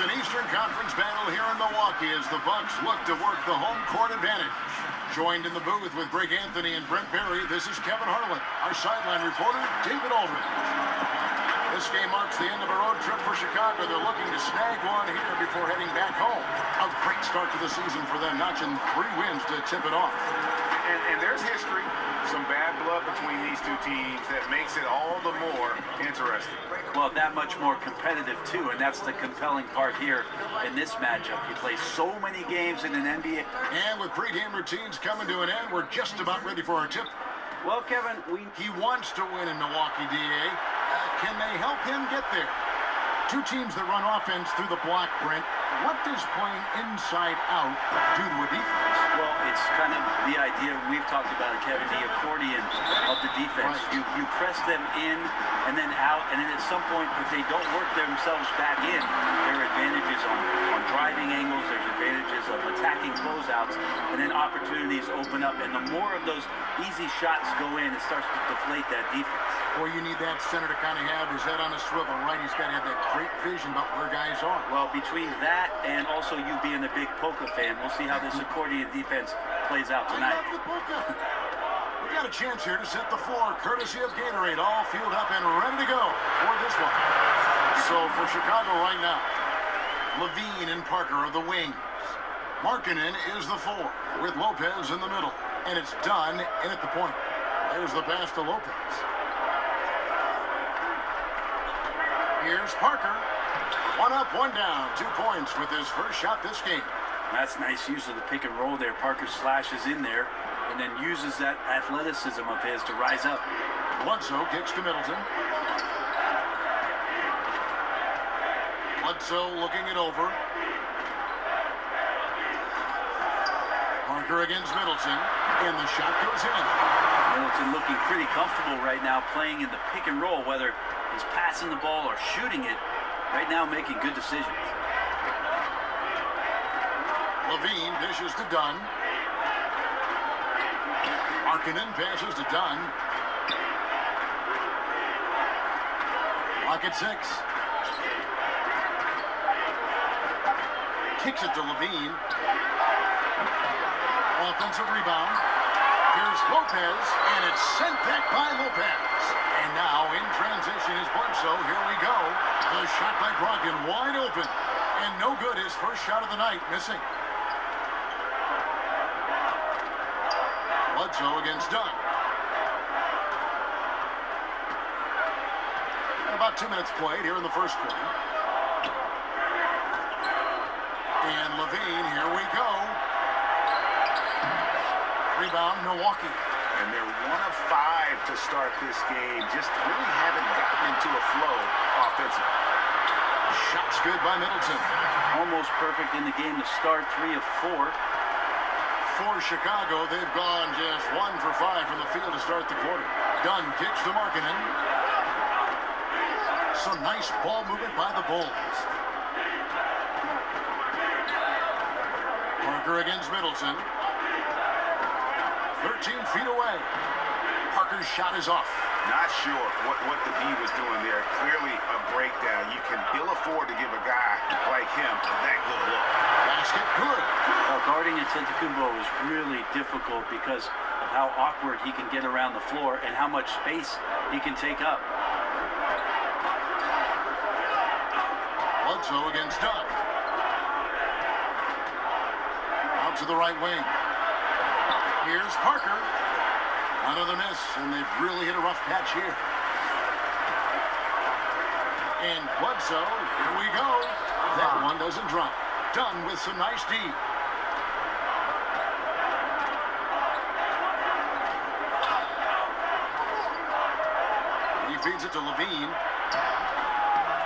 an Eastern Conference battle here in Milwaukee as the Bucks look to work the home court advantage. Joined in the booth with Greg Anthony and Brent Berry, this is Kevin Harlan. Our sideline reporter, David Aldridge. This game marks the end of a road trip for Chicago. They're looking to snag one here before heading back home. A great start to the season for them, notching 3 wins to tip it off. And there's history, some bad blood between these two teams that makes it all the more interesting. Well, that much more competitive, too, and that's the compelling part here in this matchup. You play so many games in an NBA. And with pregame routines coming to an end, we're just about ready for our tip. Well, Kevin, he wants to win in Milwaukee, DA. Can they help him get there? 2 teams that run offense through the block, Brent. What does playing inside out do to a defense? Well, it's kind of the idea, we've talked about it, Kevin, the accordion of the defense. Right. You press them in and then out, and then at some point, if they don't work themselves back in, there are advantages on driving angles, there's advantages of attacking closeouts, and then opportunities open up. And the more of those easy shots go in, it starts to deflate that defense. Boy, you need that center to kind of have his head on a swivel, right? He's got to have that great vision about where guys are. Well, between that and also you being a big Polka fan, we'll see how this accordion defense plays out tonight. I love the Polka. We got a chance here to set the floor, courtesy of Gatorade, all fueled up and ready to go for this one. So for Chicago right now, Levine and Parker are the wings. Markkanen is the 4, with Lopez in the middle. And it's done in at the point. There's the pass to Lopez. Here's Parker. 1 up, 1 down. 2 points with his first shot this game. That's nice use of the pick and roll there. Parker slashes in there and then uses that athleticism of his to rise up. Bledsoe kicks to Middleton. Bledsoe looking it over. Parker against Middleton, and the shot goes in. Middleton looking pretty comfortable right now playing in the pick and roll, whether he's passing the ball or shooting it. Right now making good decisions. Levine dishes to Dunn. Markkanen passes to Dunn. Lock at 6. Kicks it to Levine. Offensive rebound. Here's Lopez, and it's sent back by Lopez. And now in transition is Bledsoe. Here we go. The shot by Brogdon wide open. And no good. His first shot of the night missing. Bledsoe against Dunn. And about 2 minutes played here in the first quarter. And Levine, here we go. Rebound, Milwaukee. And they're 1 of 5 to start this game. Just really haven't gotten into a flow offensively. Shots good by Middleton. Almost perfect in the game to start. 3 of 4. For Chicago, they've gone just 1 for 5 from the field to start the quarter. Dunn kicks to Markkanen. Some nice ball movement by the Bulls. Parker against Middleton. 13 feet away. Parker's shot is off. Not sure what the D was doing there. Clearly a breakdown. You can ill afford to give a guy like him that good look. Basket good. Guarding Antetokounmpo is really difficult because of how awkward he can get around the floor and how much space he can take up. Bledsoe against Dunn. Out to the right wing. Here's Parker. Another miss, and they've really hit a rough patch here. And Bledsoe, here we go. That one doesn't drop. Dunn with some nice D. He feeds it to Levine.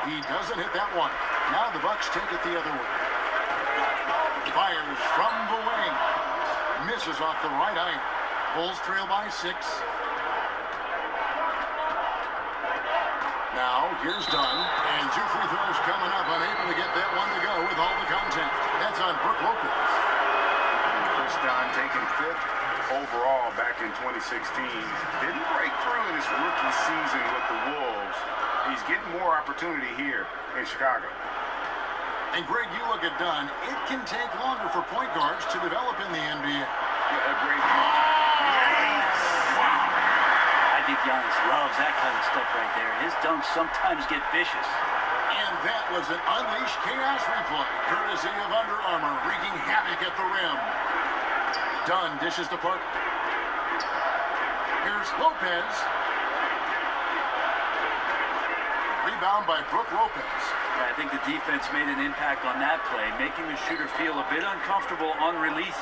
He doesn't hit that one. Now the Bucks take it the other way. Fires from the wing. Misses off the right eye. Bulls trail by 6. Now, here's Dunn. And 2 free throws coming up. Unable to get that one to go with all the content. That's on Brook Lopez. Chris Dunn taking 5th overall back in 2016. Didn't break through in his rookie season with the Wolves. He's getting more opportunity here in Chicago. And Greg, you look at Dunn. It can take longer for point guards to develop in the NBA. A great point. Wow. I think Giannis loves that kind of stuff right there. His dunks sometimes get vicious. And that was an Unleashed Chaos replay, courtesy of Under Armour, wreaking havoc at the rim. Dunn dishes to Parker. Here's Lopez. Rebound by Brook Lopez. I think the defense made an impact on that play, making the shooter feel a bit uncomfortable on release.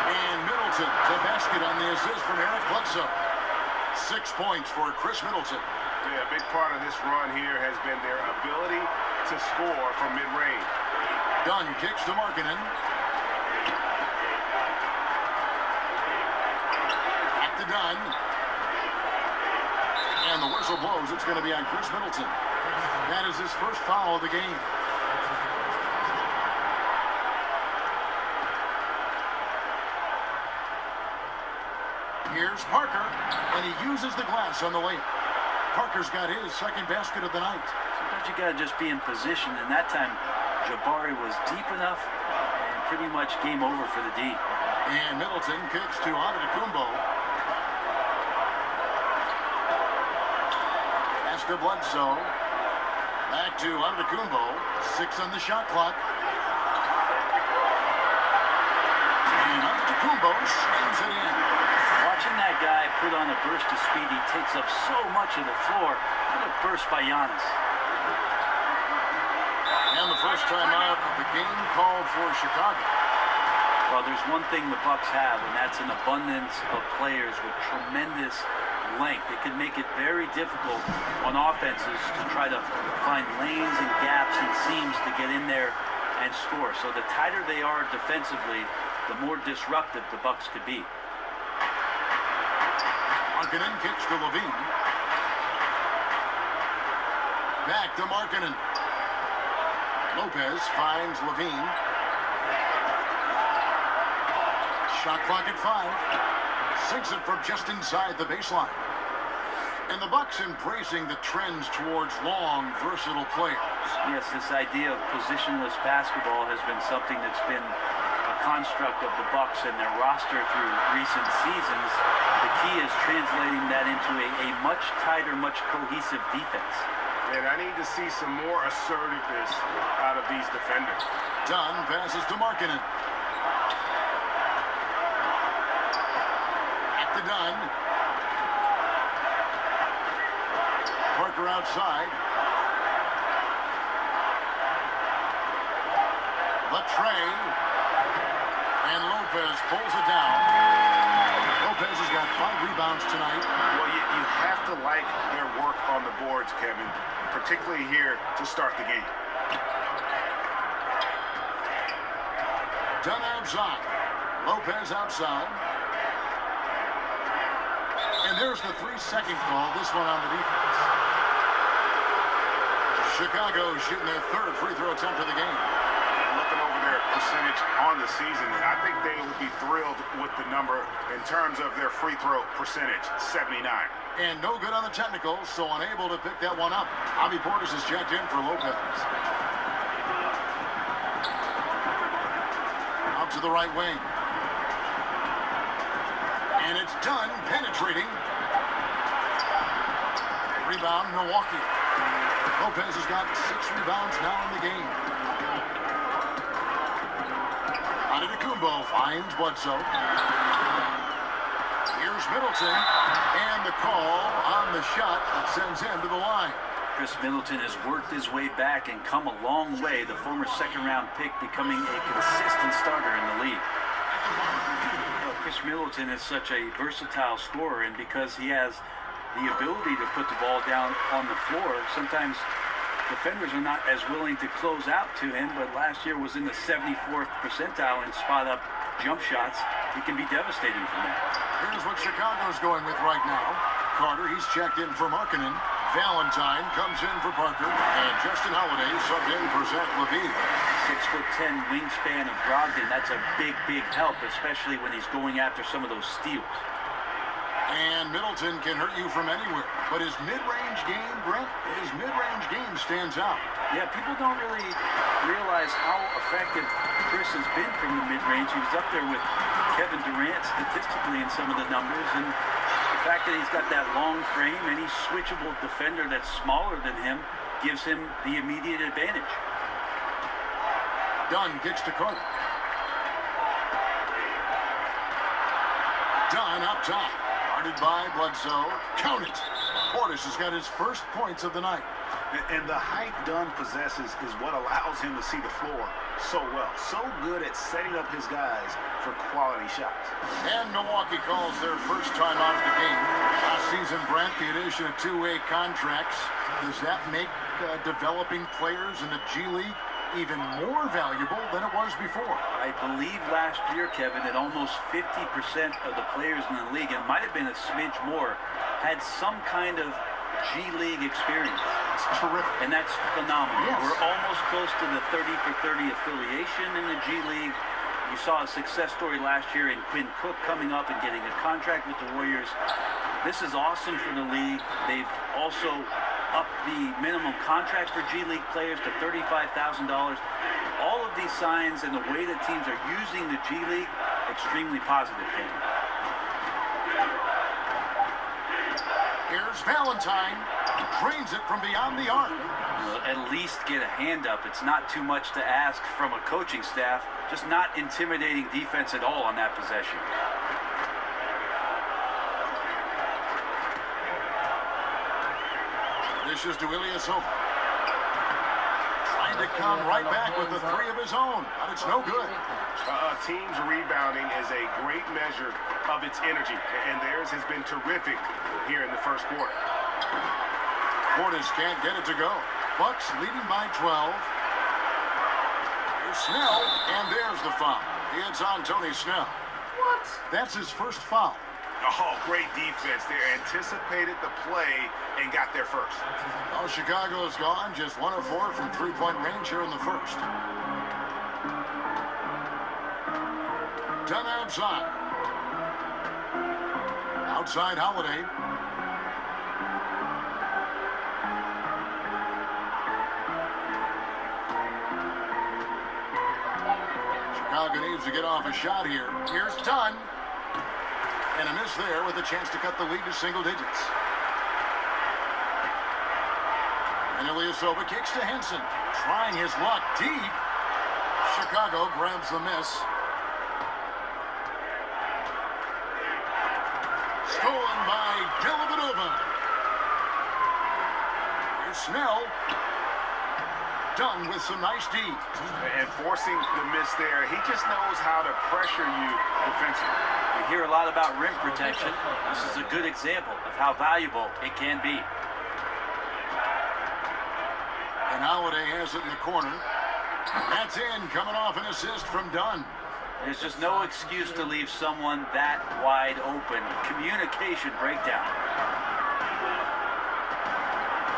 And Middleton to basket on the assist from Eric Bledsoe. 6 points for Chris Middleton. Yeah, a big part of this run here has been their ability to score from mid-range. Dunn kicks to Markkanen. Back to Dunn. And the whistle blows. It's going to be on Chris Middleton. That is his first foul of the game. Here's Parker, and he uses the glass on the layup. Parker's got his second basket of the night. Sometimes you got to just be in position, and that time Jabari was deep enough and pretty much game over for the D. And Middleton kicks to Antetokounmpo. Pass to Bledsoe. Back to Antetokounmpo. 6 on the shot clock. And Antetokounmpo slams it in. Watching that guy put on a burst of speed, he takes up so much of the floor. What a burst by Giannis. And the first time out of the game called for Chicago. Well, there's one thing the Bucks have, and that's an abundance of players with tremendous length. It can make it very difficult on offenses to try to find lanes and gaps and seams to get in there and score. So the tighter they are defensively, the more disruptive the Bucks could be. Markkanen kicks to Levine. Back to Markkanen. Lopez finds Levine. Shot clock at 5. Sinks it from just inside the baseline. And the Bucks embracing the trends towards long, versatile players. Yes, this idea of positionless basketball has been something that's been a construct of the Bucks and their roster through recent seasons. The key is translating that into a much tighter, much cohesive defense. And I need to see some more assertiveness out of these defenders. Dunn passes to Markkanen. Back to Dunn. Parker outside. Latre. And Lopez pulls it down. Lopez has got 5 rebounds tonight. Well, you have to like their work on the boards, Kevin, particularly here to start the game. Dunn outside. Lopez outside. And there's the 3-second call. This one on the defense. Chicago shooting their 3rd free throw attempt of the game. Looking over their percentage on the season, I think they will be thrilled with the number in terms of their free throw percentage, 79. And no good on the technical, so unable to pick that one up. Javi Portis is checked in for Lopez. Out to the right wing. And it's Dunn penetrating. Rebound, Milwaukee. Lopez has got 6 rebounds now in the game. Antetokounmpo finds Bledsoe. Here's Middleton. And the call on the shot that sends him to the line. Chris Middleton has worked his way back and come a long way. The former second-round pick becoming a consistent starter in the league. Chris Middleton is such a versatile scorer, and because he has the ability to put the ball down on the floor, sometimes defenders are not as willing to close out to him, but last year was in the 74th percentile in spot-up jump shots. He can be devastating from that. Here's what Chicago's going with right now. Carter, he's checked in for Markkanen. Valentine comes in for Parker. And Justin Holiday subbed in for Zach LaVine. 6'10" wingspan of Brogdon. That's a big, big help, especially when he's going after some of those steals. And Middleton can hurt you from anywhere. But his mid-range game, Brent, his mid-range game stands out. Yeah, people don't really realize how effective Chris has been from the mid-range. He was up there with Kevin Durant statistically in some of the numbers. And the fact that he's got that long frame, any switchable defender that's smaller than him gives him the immediate advantage. Dunn kicks to Carter. Dunn up top. Guarded by Bledsoe. Count it. Portis has got his first points of the night. And the height Dunn possesses is what allows him to see the floor so well. So good at setting up his guys for quality shots. And Milwaukee calls their first time out of the game. Last season, Brent, the addition of two-way contracts. Does that make developing players in the G League even more valuable than it was before? I believe last year, Kevin, that almost 50% of the players in the league, and it might have been a smidge more, had some kind of G League experience. It's terrific. And that's phenomenal. Yes. We're almost close to the 30 for 30 affiliation in the G League. You saw a success story last year in Quinn Cook coming up and getting a contract with the Warriors. This is awesome for the league. They've also upped the minimum contracts for G League players to $35,000. All of these signs and the way that teams are using the G League, extremely positive, Kevin. Here's Valentine. Drains it from beyond the arc. At least get a hand up. It's not too much to ask from a coaching staff. Just not intimidating defense at all on that possession. This is to Ilyasova. Trying to come right back with the three of his own, but it's no good. Team's rebounding is a great measure of its energy, and theirs has been terrific here in the first quarter. Portis can't get it to go. Bucks leading by 12. Here's Snell, and there's the foul. It's on Tony Snell. What? That's his first foul. Oh, great defense there. Anticipated the play and got there first. Oh, Chicago's gone. Just 1 of 4 from three-point range here in the first. Dunn outside. Outside Holiday. Chicago needs to get off a shot here. Here's Dunn. And a miss there with a chance to cut the lead to single digits. And Ilyasova kicks to Henson. Trying his luck deep. Chicago grabs the miss. Stolen by Dellavedova. Here's Snell. Dunn with some nice D. And forcing the miss there, he just knows how to pressure you defensively. We hear a lot about rim protection. This is a good example of how valuable it can be. And Holiday has it in the corner. That's in, coming off an assist from Dunn. There's just no excuse to leave someone that wide open. Communication breakdown.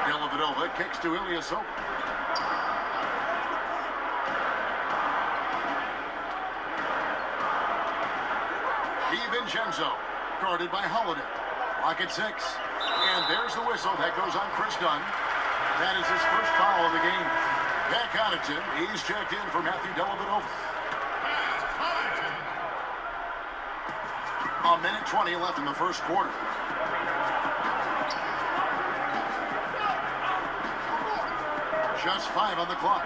Dellavedova kicks to Ilyasova. DiVincenzo, guarded by Holiday. Clock at 6. And there's the whistle. That goes on Chris Dunn. That is his first foul of the game. Pat Connaughton, he's checked in for Matthew Dellavedova. A minute 20 left in the first quarter. Just 5 on the clock.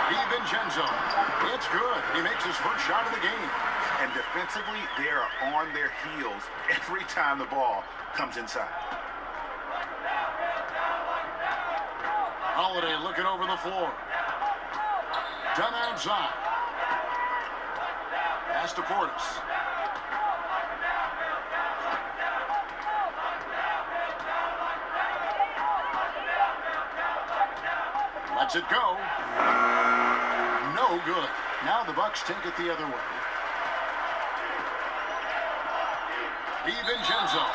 DiVincenzo. It's good. He makes his first shot of the game. And defensively, they are on their heels every time the ball comes inside. Holiday looking over the floor. Dunn outside. Pass to Portis. Lets it go. No good. Now the Bucks take it the other way. DiVincenzo.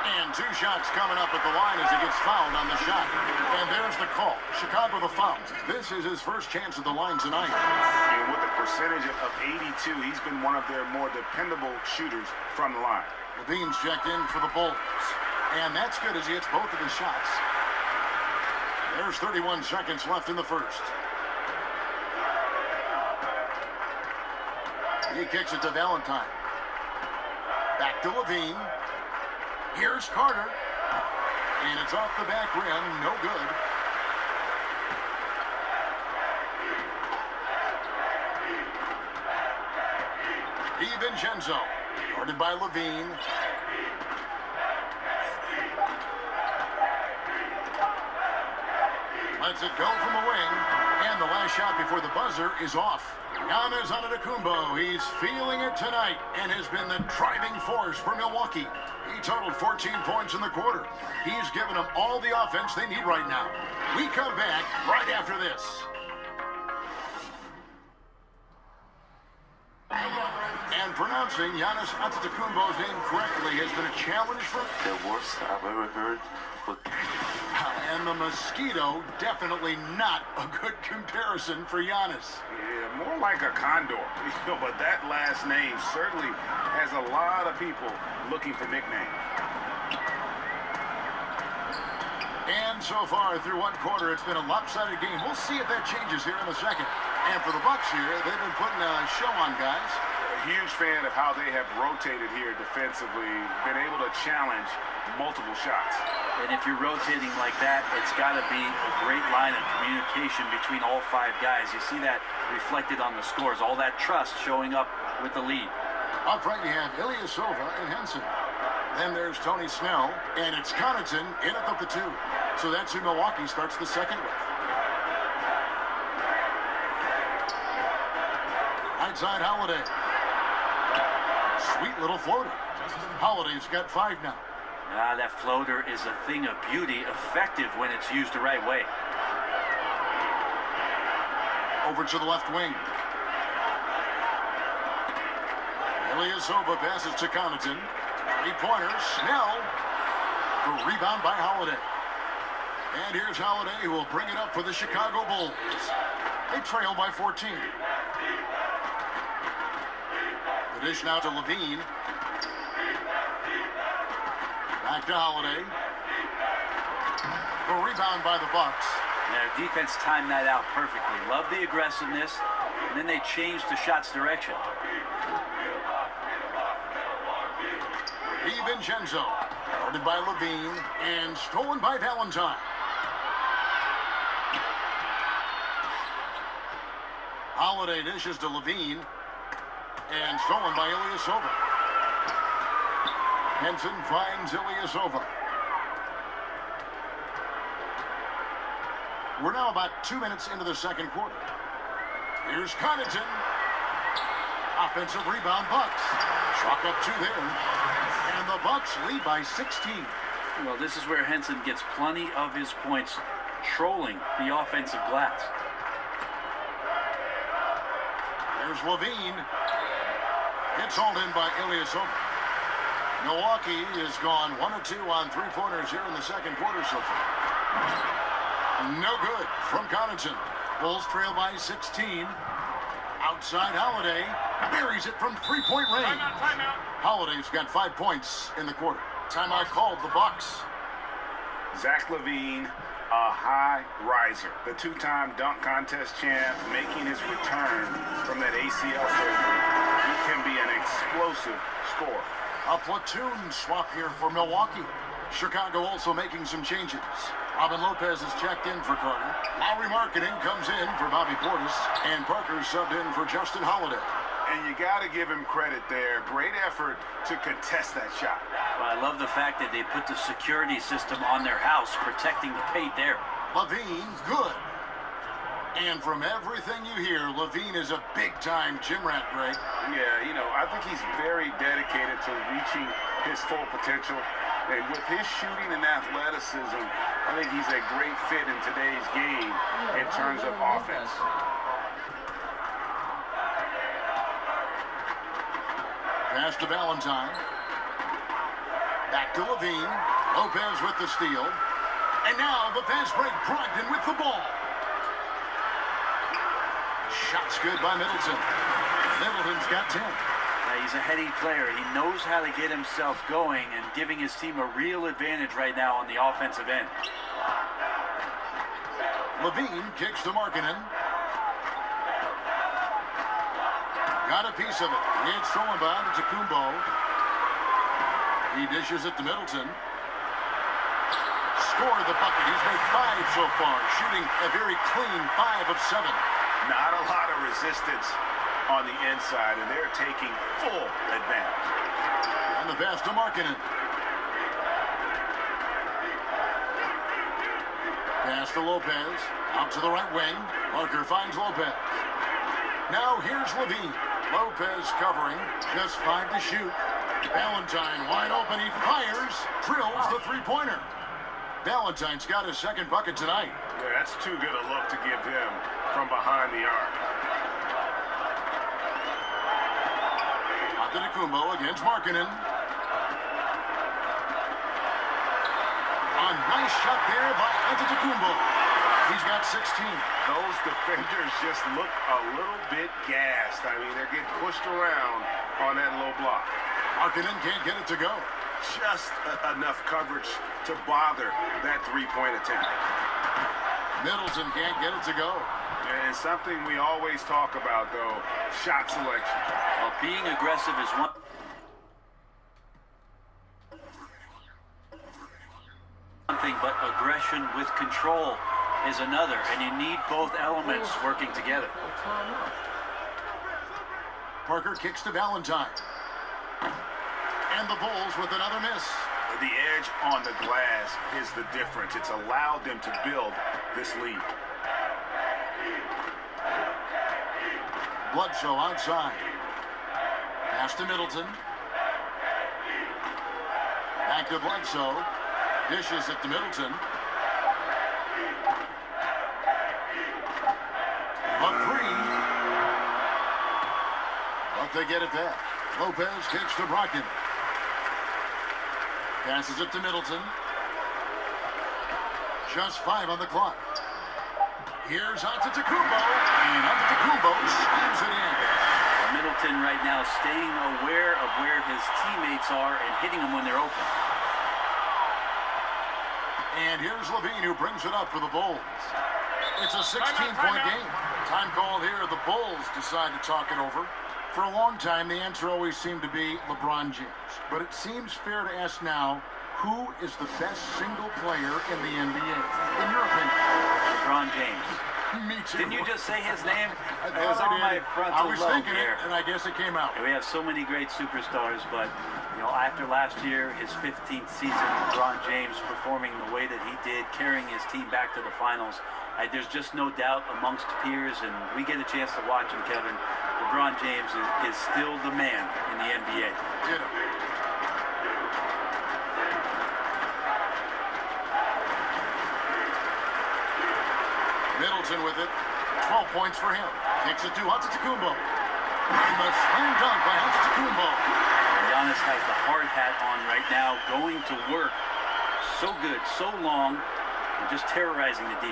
And 2 shots coming up at the line as he gets fouled on the shot. And there's the call. Chicago the foul. This is his first chance at the line tonight. And with the percentage of 82. He's been one of their more dependable shooters from the line. Levine's checked in for the Bulls. And that's good as he hits both of his shots. There's 31 seconds left in the first. He kicks it to Valentine. Back to Levine. Here's Carter. And it's off the back rim. No good. DiVincenzo. Guarded by Levine. Lets it go from the wing. And the last shot before the buzzer is off. Giannis Antetokounmpo, he's feeling it tonight and has been the driving force for Milwaukee. He totaled 14 points in the quarter. He's given them all the offense they need right now. We come back right after this. And pronouncing Giannis Antetokounmpo's name correctly has been a challenge for The worst I've ever heard. And the mosquito, definitely not a good comparison for Giannis. Yeah, more like a condor. But that last name certainly has a lot of people looking for nicknames. And so far, through one quarter, it's been a lopsided game. We'll see if that changes here in the second. And for the Bucks here, they've been putting a show on, guys. A huge fan of how they have rotated here defensively, been able to challenge multiple shots. And if you're rotating like that, it's got to be a great line of communication between all five guys. You see that reflected on the scores, all that trust showing up with the lead. Up front, you have Ilyasova and Henson. Then there's Tony Snell, and it's Connaughton in at the 2. So that's who Milwaukee starts the second with. Right side, Holiday. Sweet little floater. Holiday's got 5 now. That floater is a thing of beauty, effective when it's used the right way. Over to the left wing. Ilyasova passes to Connaughton. 3-pointer, Snell. The rebound by Holiday. And here's Holiday, who will bring it up for the Chicago Bulls. They trail by 14. The dish now to Levine. Back to Holiday. A rebound by the Bucks. Their defense timed that out perfectly. Love the aggressiveness, and then they changed the shot's direction. DiVincenzo, guarded by Levine, and stolen by Valentine. Holiday dishes to Levine, and stolen by Ilyasova. Henson finds Ilyasova. We're now about 2 minutes into the second quarter. Here's Connaughton. Offensive rebound, Bucks. Chalk up 2 there. And the Bucks lead by 16. Well, this is where Henson gets plenty of his points, trolling the offensive glass. There's Levine. It's hauled in by Ilyasova. Milwaukee has gone 1 of 2 on 3-pointers here in the second quarter so far. No good from Connaughton. Bulls trail by 16. Outside Holiday. Buries it from 3-point range. Timeout. Holiday's got 5 points in the quarter. Timeout called the Bucks. Zach LaVine, a high riser. The 2-time dunk contest champ, making his return from that ACL surgery. He can be an explosive scorer. A platoon swap here for Milwaukee. Chicago also making some changes. Robin Lopez is checked in for Carter. Lowry Marketing comes in for Bobby Portis. And Parker subbed in for Justin Holiday. And you got to give him credit there. Great effort to contest that shot. Well, I love the fact that they put the security system on their house, protecting the paint there. Levine, good. And from everything you hear, Levine is a big-time gym rat, Greg. Yeah, you know, I think he's very dedicated to reaching his full potential. And with his shooting and athleticism, I think he's a great fit in today's game in terms of offense. Pass to Valentine. Back to Levine. Lopez with the steal. And now the fast break, Brogdon with the ball. Shot's good by Middleton. Middleton's got 10. He's a heady player. He knows how to get himself going and giving his team a real advantage right now on the offensive end. Levine kicks to Markkanen. Got a piece of it. It's thrown by to Kumbo. He dishes it to Middleton. Scored the bucket. He's made 5 so far, shooting a very clean 5 of 7. Not a lot of resistance on the inside, and they're taking full advantage. And the pass to Markkanen. Pass to Lopez. Out to the right wing. Parker finds Lopez. Now here's Levine. Lopez covering. Just 5 to shoot. Valentine wide open. He fires. Drills the three-pointer. Valentine's got his second bucket tonight. Yeah, that's too good a look to give him from behind the arc. Kumbo against Markkanen. A nice shot there by Antetokounmpo. He's got 16. Those defenders just look a little bit gassed. I mean, they're getting pushed around on that low block. Markkanen can't get it to go. Just enough coverage to bother that three-point attempt. Middleton can't get it to go. And something we always talk about, though, shot selection. Well, being aggressive is one thing, but aggression with control is another, and you need both elements working together. Parker kicks to Valentine. And the Bulls with another miss. The edge on the glass is the difference. It's allowed them to build this lead. Bledsoe outside. Pass to Middleton. Back to Bledsoe. Dishes it to Middleton. A three. But they get it back. Lopez kicks to Brogdon. Passes it to Middleton. Just 5 on the clock. Here's Antetokounmpo, and Antetokounmpo slams it in. Middleton right now staying aware of where his teammates are and hitting them when they're open. And here's Levine, who brings it up for the Bulls. It's a 16-point game. Time called here. The Bulls decide to talk it over. For a long time, the answer always seemed to be LeBron James. But it seems fair to ask now, who is the best single player in the NBA, in your opinion? LeBron James. Me too. Didn't you just say his name? It was on my frontal I was lobe thinking here. it, and I guess it came out. We have so many great superstars, but you know, after last year, his 15th season, LeBron James performing the way that he did, carrying his team back to the finals, there's just no doubt amongst peers, and we get a chance to watch him, Kevin. LeBron James is still the man in the NBA. Ditto. Middleton with it. 12 points for him. Takes it to Antetokounmpo. And the slam dunk by Antetokounmpo. Giannis has the hard hat on right now, going to work so good, so long, and just terrorizing the D.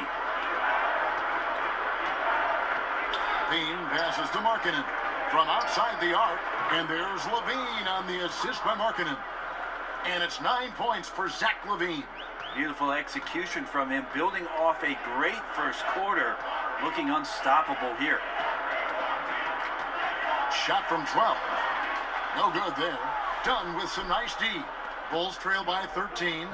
Levine passes to Markkanen from outside the arc, and there's Levine on the assist by Markkanen. And it's 9 points for Zach LaVine. Beautiful execution from him, building off a great first quarter, looking unstoppable here. Shot from 12. No good there. Done with some nice D. Bulls trail by 13.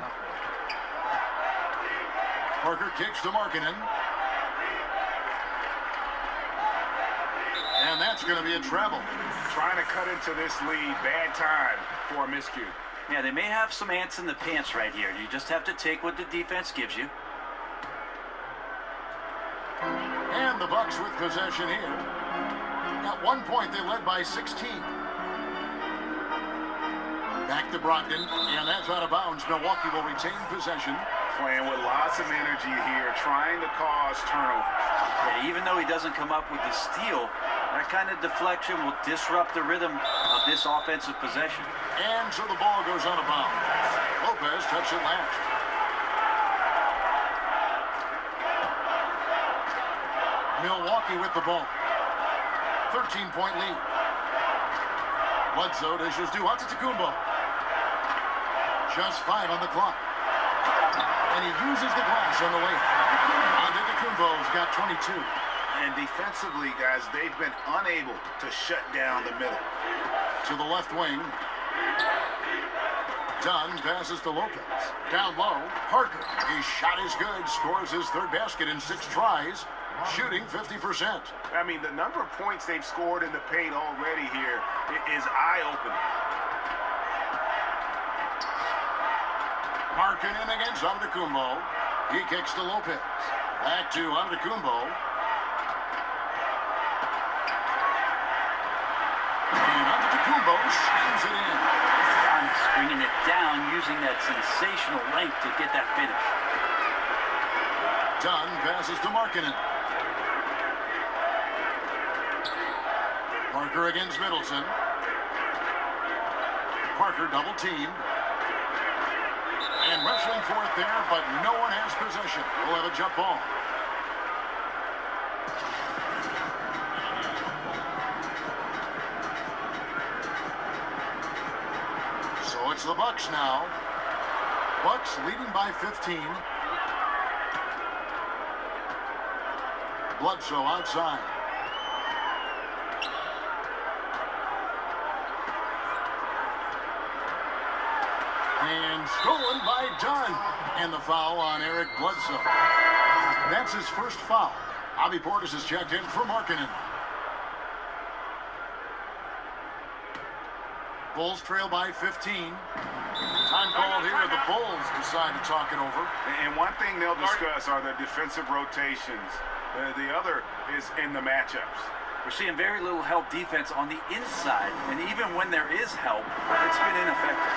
Parker kicks to Markkanen. And that's going to be a travel. Trying to cut into this lead. Bad time for a miscue. Yeah, they may have some ants in the pants right here. You just have to take what the defense gives you. And the Bucks with possession here. At one point, they led by 16. Back to Brogdon, and that's out of bounds. Milwaukee will retain possession. Playing with lots of energy here, trying to cause turnovers. Yeah, even though he doesn't come up with the steal, that kind of deflection will disrupt the rhythm of this offensive possession. And so the ball goes out of bounds. Lopez touched it last. Milwaukee with the ball. 13-point lead. Bledsoe dishes to Antetokounmpo. Just 5 on the clock. And he uses the glass on the way. Antetokounmpo's got 22. And defensively, guys, they've been unable to shut down the middle. To the left wing. Dunn passes to Lopez. Down low, Parker. His shot is good. Scores his third basket in 6 tries. Shooting 50%. I mean, the number of points they've scored in the paint already here is eye-opening. Markkanen against Antetokounmpo. He kicks to Lopez. Back to Antetokounmpo. And Antetokounmpo slams it in. Bringing it down, using that sensational length to get that finish. Dunn passes to Markkanen. Parker against Middleton. Parker double teamed. And wrestling for it there, but no one has possession. We'll have a jump ball. So it's the Bucks now. Bucks leading by 15. Bledsoe outside. And stolen by Dunn. And the foul on Eric Bledsoe. That's his first foul. Bobby Portis has checked in for Markkanen. Bulls trail by 15. Time called here. The Bulls decide to talk it over. And one thing they'll discuss are the defensive rotations. The other is in the matchups. We're seeing very little help defense on the inside, and even when there is help, it's been ineffective.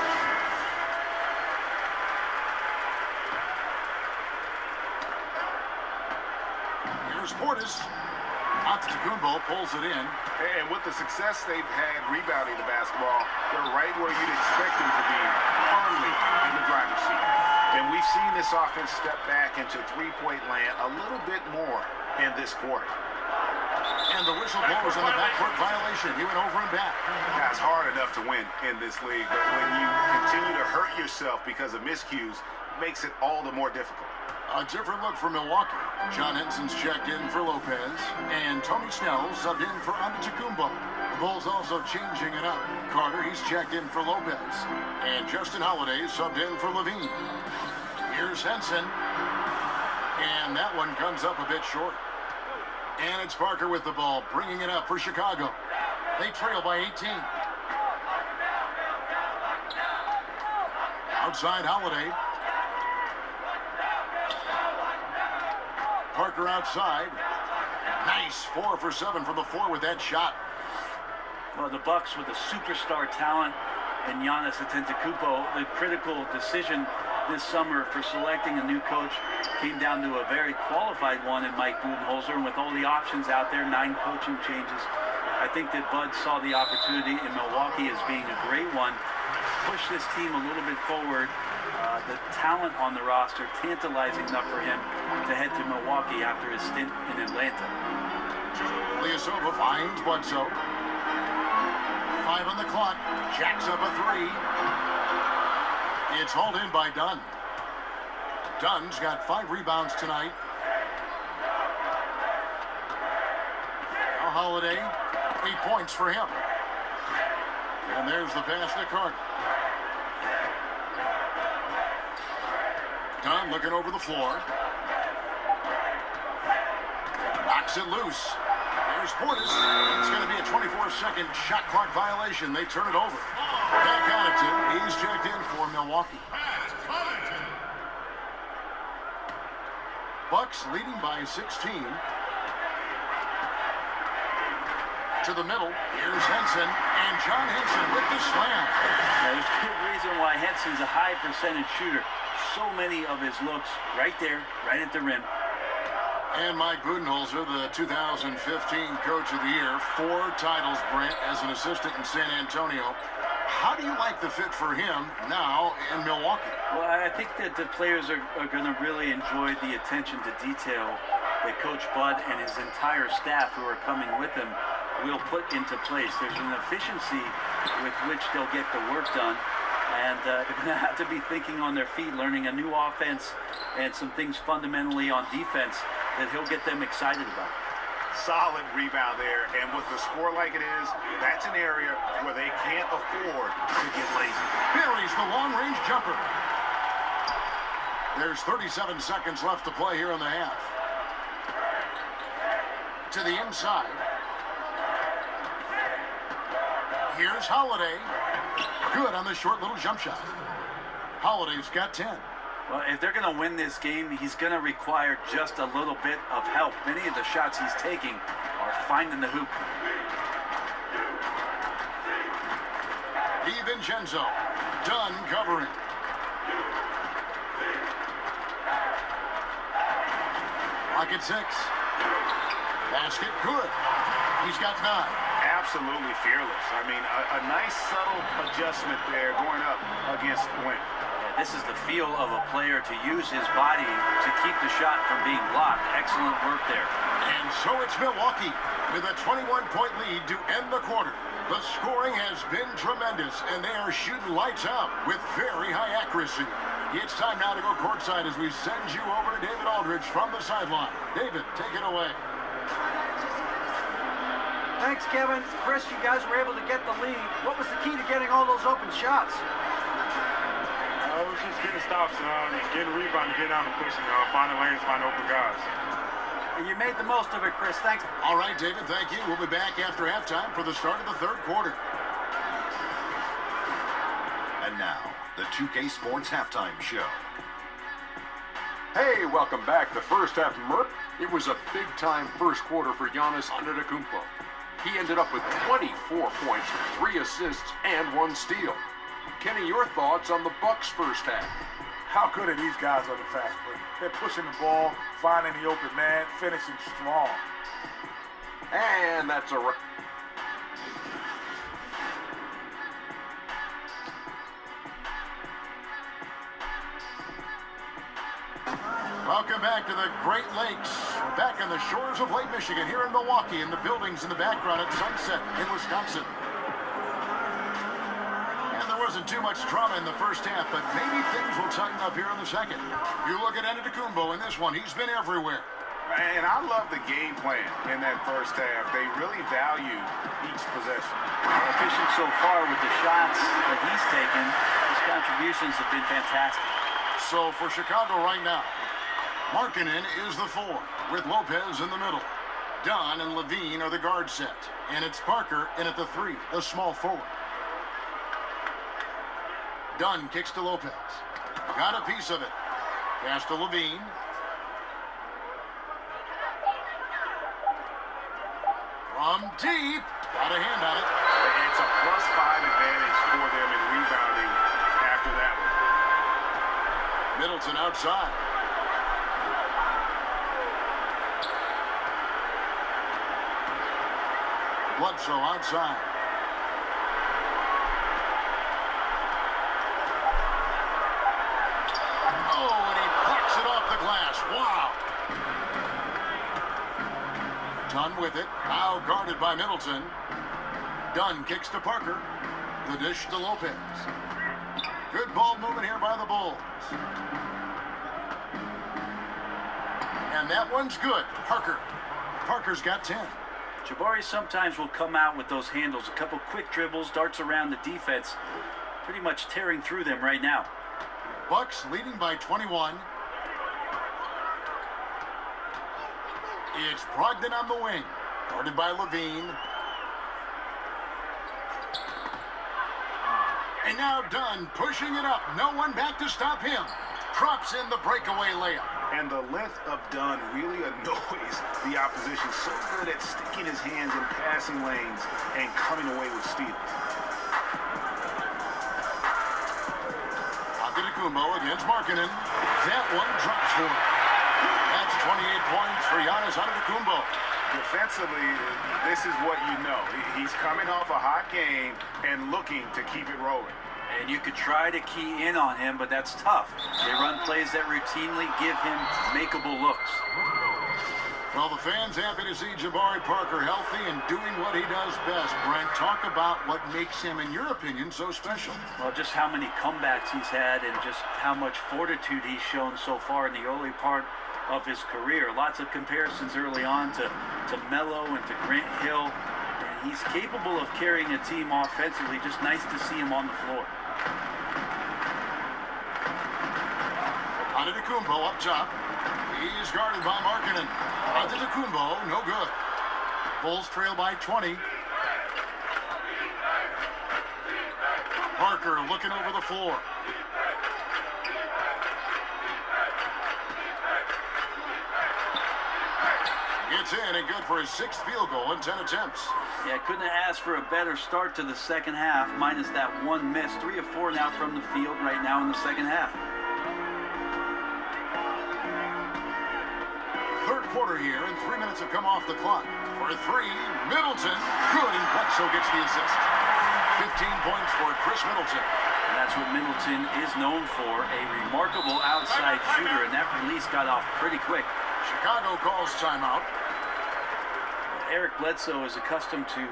Here's Portis. Antetokounmpo pulls it in. And with the success they've had rebounding the basketball, they're right where you'd expect them to be, firmly in the driver's seat. And we've seen this offense step back into three-point land a little bit more in this quarter. And the whistle blows on the backcourt violation. He went over and back. It's hard enough to win in this league, but when you continue to hurt yourself because of miscues, it makes it all the more difficult. A different look for Milwaukee. John Henson's checked in for Lopez, and Tony Snell subbed in for Antetokounmpo. The Bulls also changing it up. Carter, he's checked in for Lopez, and Justin Holiday subbed in for Levine. Here's Henson, and that one comes up a bit short. And it's Parker with the ball, bringing it up for Chicago. They trail by 18. Outside Holiday. Parker outside. Nice 4 for 7 from the floor with that shot. Well, the Bucks with a superstar talent and Giannis Antetokounmpo, the critical decision this summer for selecting a new coach came down to a very qualified one in Mike Budenholzer. And with all the options out there, 9 coaching changes, I think that Bud saw the opportunity in Milwaukee as being a great one. Push this team a little bit forward. The talent on the roster, tantalizing enough for him to head to Milwaukee after his stint in Atlanta. Ilyasova finds Bledsoe. 5 on the clock. Jacks up a 3. It's hauled in by Dunn. Dunn's got 5 rebounds tonight. Now Holiday, 8 points for him. And there's the pass to Carter. Dunn looking over the floor. Knocks it loose. There's Portis. It's going to be a 24-second shot clock violation. They turn it over. Back on it, Tim. He's checked in for Milwaukee. Bucks leading by 16. To the middle. Here's Henson. And John Henson with the slam. There's a good reason why Henson's a high percentage shooter. So many of his looks right there, right at the rim. And Mike Budenholzer, the 2015 Coach of the Year, 4 titles, Brent, as an assistant in San Antonio. How do you like the fit for him now in Milwaukee? Well, I think that the players are going to really enjoy the attention to detail that Coach Bud and his entire staff who are coming with him will put into place. There's an efficiency with which they'll get the work done. And they're going to have to be thinking on their feet, learning a new offense and some things fundamentally on defense that he'll get them excited about. Solid rebound there, and with the score like it is, that's an area where they can't afford to get lazy. Buries the long-range jumper. There's 37 seconds left to play here in the half. To the inside. Here's Holiday. Good on the short little jump shot. Holiday's got 10. Well, if they're going to win this game, he's going to require just a little bit of help. Many of the shots he's taking are finding the hoop. DiVincenzo. Dunn covering. Rocket 6. Basket good. He's got 9. Absolutely fearless. I mean, a nice subtle adjustment there going up against Wynn. This is the feel of a player to use his body to keep the shot from being blocked. Excellent work there. And so it's Milwaukee with a 21-point lead to end the quarter. The scoring has been tremendous, and they are shooting lights out with very high accuracy. It's time now to go courtside as we send you over to David Aldridge from the sideline. David, take it away. Thanks, Kevin. Chris, you guys were able to get the lead. What was the key to getting all those open shots? It was just getting stops, getting a rebound, getting out and pushing, finding lanes, finding open guys. And you made the most of it, Chris. Thanks. All right, David, thank you. We'll be back after halftime for the start of the third quarter. And now, the 2K Sports Halftime Show. Hey, welcome back. The first half, Merp. It was a big-time first quarter for Giannis Antetokounmpo. He ended up with 24 points, 3 assists, and 1 steal. Kenny, your thoughts on the Bucks' first half? How good are these guys on the fast break? They're pushing the ball, finding the open man, finishing strong. And that's a wrap. Welcome back to the Great Lakes, back on the shores of Lake Michigan, here in Milwaukee, in the buildings in the background at Sunset in Wisconsin. And there wasn't too much drama in the first half, but maybe things will tighten up here in the second. You look at Antetokounmpo in this one, he's been everywhere. And I love the game plan in that first half. They really value each possession. Efficient so far with the shots that he's taken. His contributions have been fantastic. So for Chicago right now, Markkanen is the 4, with Lopez in the middle. Dunn and Levine are the guard set. And it's Parker in at the 3, a small forward. Dunn kicks to Lopez. Got a piece of it. Pass to Levine. From deep. Got a hand on it. It's a +5 advantage for them in rebounding after that one. Middleton outside. Bledsoe outside. Oh, and he plucks it off the glass. Wow. Dunn with it. Now guarded by Middleton. Dunn kicks to Parker. The dish to Lopez. Good ball movement here by the Bulls. And that one's good. Parker's got 10. Jabari sometimes will come out with those handles. A couple quick dribbles, darts around the defense. Pretty much tearing through them right now. Bucks leading by 21. It's Brogdon on the wing. Guarded by Levine. And now Dunn pushing it up. No one back to stop him. Drops in the breakaway layup. And the length of Dunn really annoys the opposition. So good at sticking his hands in passing lanes and coming away with steals. Antetokounmpo against Markkanen. That one drops for him. That's 28 points for Giannis Antetokounmpo. Defensively, this is what you know. He's coming off a hot game and looking to keep it rolling. And you could try to key in on him, but that's tough. They run plays that routinely give him makeable looks. Well, the fans happy to see Jabari Parker healthy and doing what he does best. Brent, talk about what makes him, in your opinion, so special. Well, just how many comebacks he's had and just how much fortitude he's shown so far in the early part of his career. Lots of comparisons early on to Melo and to Grant Hill. And he's capable of carrying a team offensively. Just nice to see him on the floor. Antetokounmpo up top. He's guarded by Markkanen. Antetokounmpo, no good. Bulls trail by 20. Parker looking over the floor. Gets in and good for his 6th field goal in 10 attempts. Yeah, couldn't have asked for a better start to the second half, minus that one miss. 3 of 4 now from the field right now in the second half. Third quarter here, and 3 minutes have come off the clock. For a 3, Middleton, good, and Bledsoe gets the assist. 15 points for Chris Middleton. And that's what Middleton is known for, a remarkable outside shooter, and that release got off pretty quick. Chicago calls timeout. Eric Bledsoe is accustomed to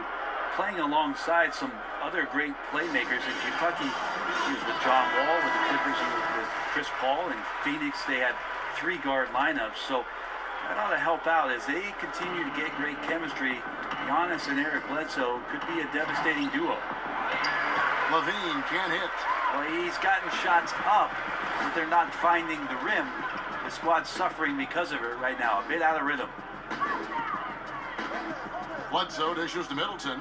playing alongside some other great playmakers. In Kentucky, he was with John Wall, with the Clippers, and with Chris Paul. In Phoenix, they had 3-guard lineups. So that ought to help out as they continue to get great chemistry. Giannis and Eric Bledsoe could be a devastating duo. Levine can't hit. Well, he's gotten shots up, but they're not finding the rim. The squad's suffering because of it right now, a bit out of rhythm. Bledsoe dishes to Middleton.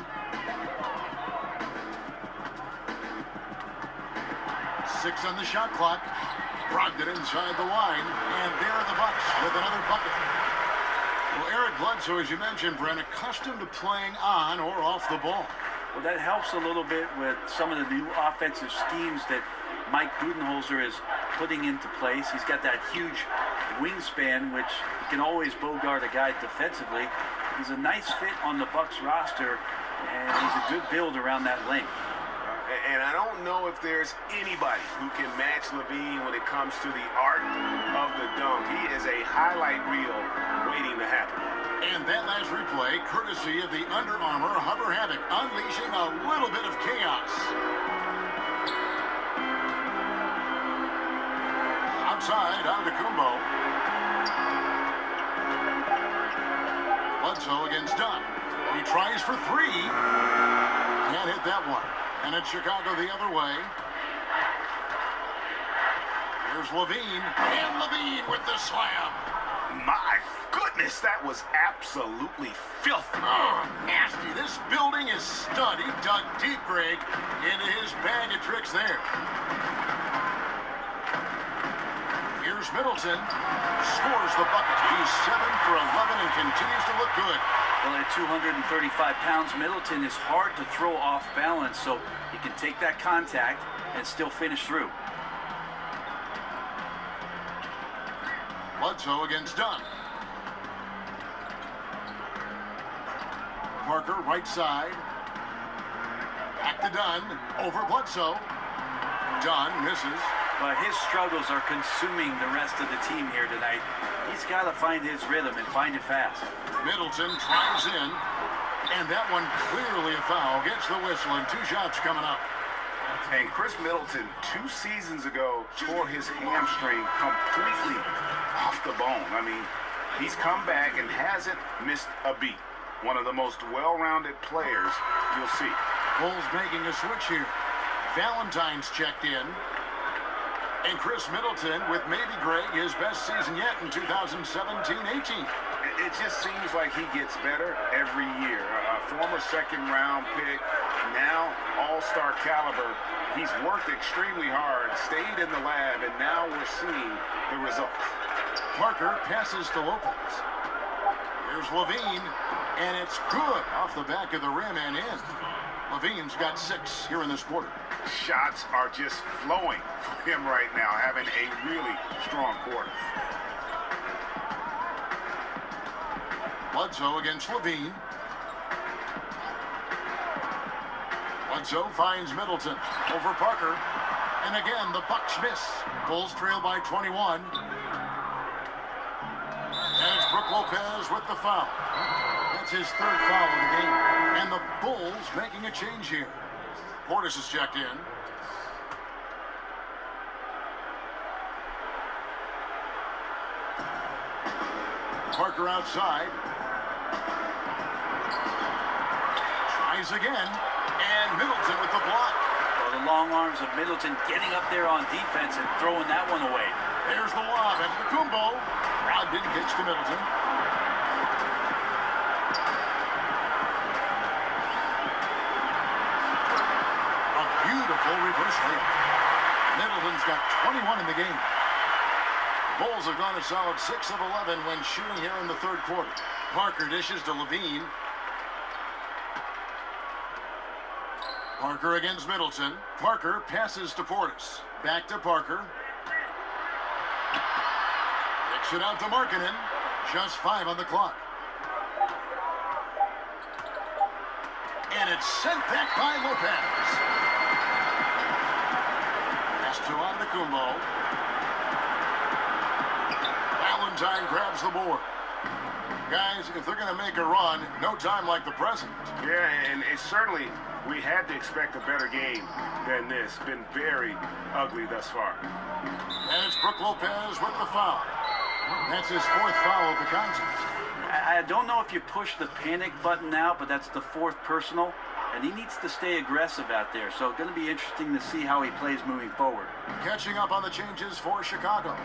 6 on the shot clock. Brogdon inside the line, and there are the Bucks with another bucket. Well, Eric Bledsoe, as you mentioned, Brent, accustomed to playing on or off the ball. Well, that helps a little bit with some of the new offensive schemes that Mike Budenholzer is putting into place. He's got that huge wingspan, which he can always bogart a guy defensively. He's a nice fit on the Bucks roster, and he's a good build around that length. And I don't know if there's anybody who can match Levine when it comes to the art of the dunk. He is a highlight reel waiting to happen. And that last replay, courtesy of the Under Armour Hover Havoc, unleashing a little bit of chaos. Outside, Antetokounmpo. Bledsoe against Dunn. He tries for 3. Can't hit that one. And it's Chicago the other way. Here's Levine. And Levine with the slam. My goodness, that was absolutely filthy. Oh, nasty. This building is stud. He dug deep, Greg, into his bag of tricks there. Here's Middleton. Scores the bucket. He's 7 for 11 and continues to look good. Well, at 235 pounds, Middleton is hard to throw off balance, so he can take that contact and still finish through. Bledsoe against Dunn. Parker, right side. Back to Dunn. Over Bledsoe. Dunn misses. But his struggles are consuming the rest of the team here tonight. He's got to find his rhythm and find it fast. Middleton tries in, and that one clearly a foul. Gets the whistle, and 2 shots coming up. And Chris Middleton, 2 seasons ago, tore his hamstring completely off the bone. I mean, he's come back and hasn't missed a beat. One of the most well-rounded players you'll see. Bulls making a switch here. Valentine's checked in. And Chris Middleton with maybe, Greg, his best season yet in 2017-18. It just seems like he gets better every year. A former second-round pick, now all-star caliber. He's worked extremely hard, stayed in the lab, and now we're seeing the results. Parker passes to Lopez. Here's Levine, and it's good off the back of the rim and in. Levine's got 6 here in this quarter. Shots are just flowing for him right now, having a really strong quarter. Bledsoe against Levine. Bledsoe finds Middleton over Parker. And again, the Bucks miss. Bulls trail by 21. And it's Brooklyn Lopez with the foul. That's his third foul of the game. And the Bulls making a change here. Portis is checked in. Parker outside. Tries again. And Middleton with the block. Well, the long arms of Middleton getting up there on defense and throwing that one away. There's the lob. And Kumbo. Rod didn't pitch to Middleton. A beautiful reverse layup. Middleton's got 21 in the game. Bulls have gone a solid 6 of 11 when shooting here in the third quarter. Parker dishes to Levine. Parker against Middleton. Parker passes to Portis. Back to Parker. Kicks it out to Markkanen. Just 5 on the clock. And it's sent back by Lopez. Pass to Antetokounmpo. Valentine grabs the board. Guys, if they're going to make a run, no time like the present. Yeah, and it's certainly, we had to expect a better game than this. Been very ugly thus far. And it's Brook Lopez with the foul. That's his 4th foul of the contest. I don't know if you push the panic button now, but that's the 4th personal. And he needs to stay aggressive out there. So it's going to be interesting to see how he plays moving forward. Catching up on the changes for Chicago.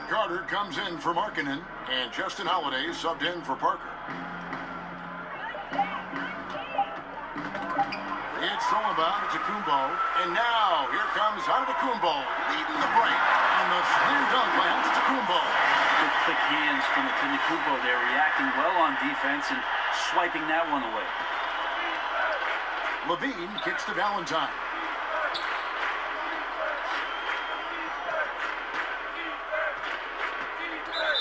Carter comes in for Markkanen, and Justin Holiday subbed in for Parker. It's Sullivan to Kumbo, and now here comes Antetokounmpo leading the break, and the slam dunk by Antetokounmpo. Good quick hands from Antetokounmpo there, reacting well on defense and swiping that one away. Levine kicks to Valentine.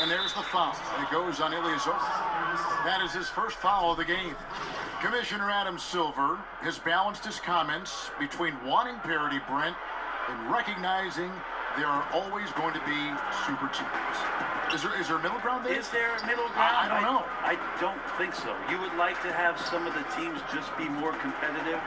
And there's the foul. It goes on Ilyasova. That is his first foul of the game. Commissioner Adam Silver has balanced his comments between wanting parity, Brent, and recognizing there are always going to be super teams. Is there a middle ground there? Is there a middle ground? I don't know. I don't think so. You would like to have some of the teams just be more competitive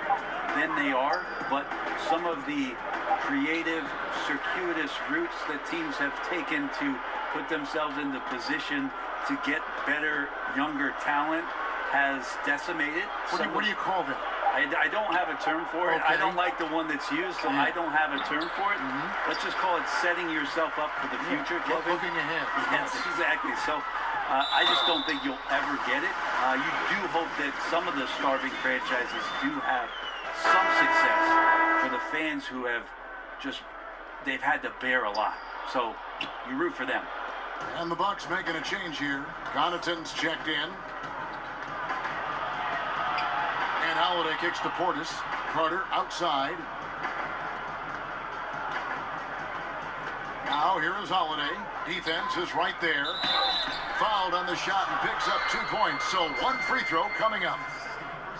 than they are, but some of the creative, circuitous routes that teams have taken to put themselves in the position to get better, younger talent has decimated. What do you call that? I don't have a term for it. Okay. I don't like the one that's used, so I don't have a term for it. Let's just call it setting yourself up for the future, Kevin. Looking ahead. Yes, exactly. So I just don't think you'll ever get it. You do hope that some of the starving franchises do have some success for the fans who have they've had to bear a lot. So you root for them. And the Bucks making a change here. Connaughton's checked in. And Holiday kicks to Portis. Carter outside. Now here is Holiday. Defense is right there. Fouled on the shot and picks up 2 points. So 1 free throw coming up.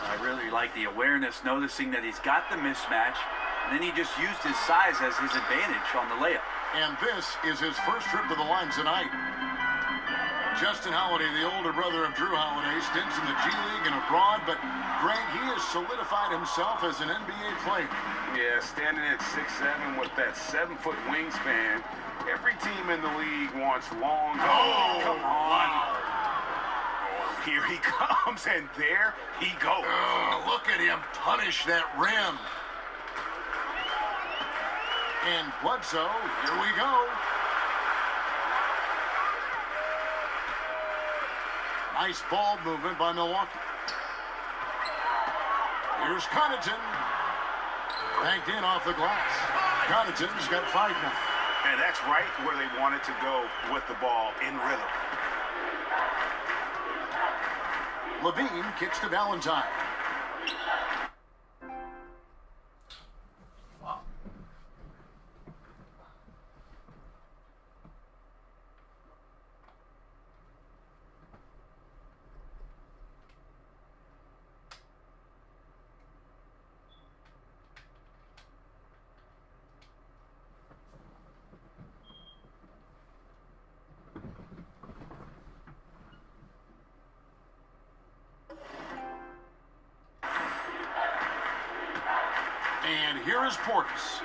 I really like the awareness, noticing that he's got the mismatch, and then he just used his size as his advantage on the layup. And this is his first trip to the line tonight. Justin Holiday, the older brother of Drew Holiday, stints in the G League and abroad, but Greg, he has solidified himself as an NBA player. Yeah, standing at 6'7" with that 7-foot wingspan. Every team in the league wants long. Oh, come on. Here he comes, and there he goes. Oh, look at him punish that rim. And Bledsoe, here we go. Nice ball movement by Milwaukee. Here's Connaughton. Banked in off the glass. Connaughton's got 5 now. And that's right where they wanted to go with the ball, in rhythm. Levine kicks to Valentine. And here is Portis.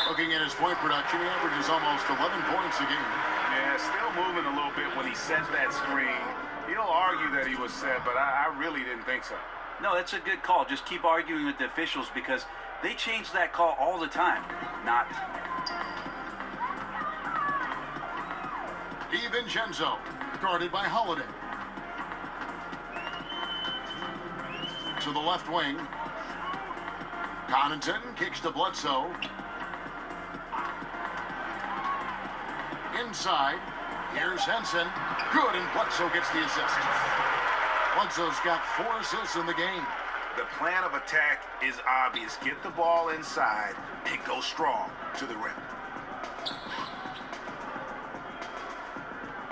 Looking at his point production, he averages almost 11 points a game. Yeah, still moving a little bit when he sets that screen. He'll argue that he was set, but I really didn't think so. No, that's a good call. Just keep arguing with the officials because they change that call all the time. Not. DiVincenzo, guarded by Holiday. To the left wing. Connaughton kicks to Bledsoe. Inside. Here's Henson. Good, and Bledsoe gets the assist. Bledsoe's got 4 assists in the game. The plan of attack is obvious. Get the ball inside and go strong to the rim.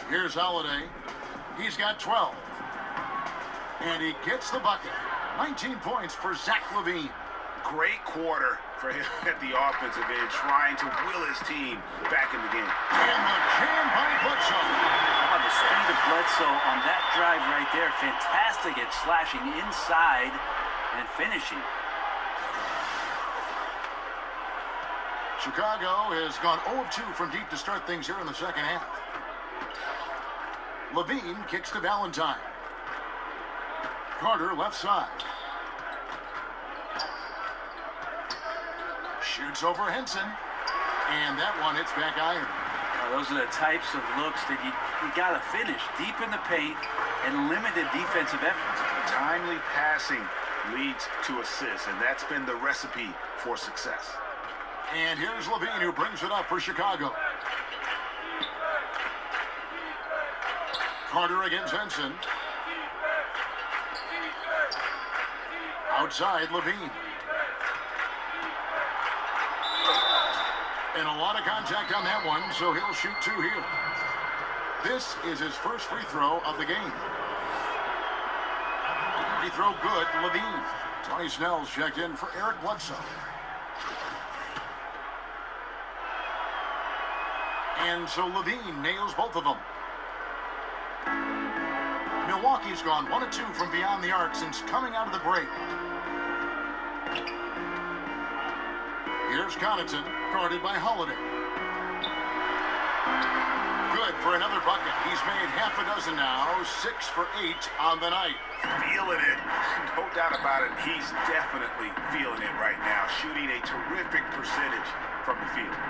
Here's Holiday. He's got 12. And he gets the bucket. 19 points for Zach LaVine. Great quarter for him at the offensive end, trying to will his team back in the game. And the jam by Bledsoe. How about the speed of Bledsoe on that drive right there? Fantastic at slashing inside and finishing. Chicago has gone 0 of 2 from deep to start things here in the second half. LaVine kicks to Valentine. Carter left side. Shoots over Henson. And that one hits back iron. Those are the types of looks that you got to finish deep in the paint and limited defensive effort. Timely passing leads to assists, and that's been the recipe for success. And here's LaVine who brings it up for Chicago. Carter against Henson. Outside LaVine. And a lot of contact on that one, so he'll shoot 2 here. This is his first free throw of the game. Free throw good, LaVine. Tony Snell's checked in for Eric Bledsoe. And so LaVine nails both of them. Milwaukee's gone 1 of 2 from beyond the arc since coming out of the break. Here's Connaughton, guarded by Holiday. Good for another bucket. He's made half a dozen now, 6 for 8 on the night. Feeling it. No doubt about it. He's definitely feeling it right now. Shooting a terrific percentage from the field.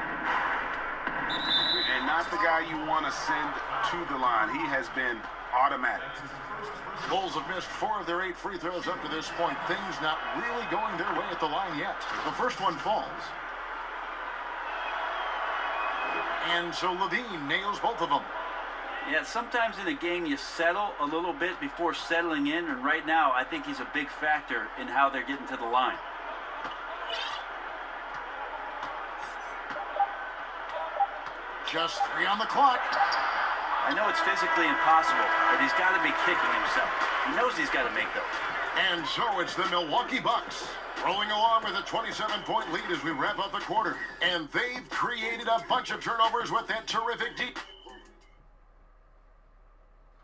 And not the guy you want to send to the line. He has been automatic. Bulls have missed 4 of their 8 free throws up to this point. Things not really going their way at the line yet. The first one falls. And so LaVine nails both of them. Yeah, sometimes in a game you settle a little bit before settling in, and right now I think he's a big factor in how they're getting to the line. Just 3 on the clock. I know it's physically impossible, but he's got to be kicking himself. He knows he's got to make those. And so it's the Milwaukee Bucks rolling along with a 27-point lead as we wrap up the quarter. And they've created a bunch of turnovers with that terrific deep.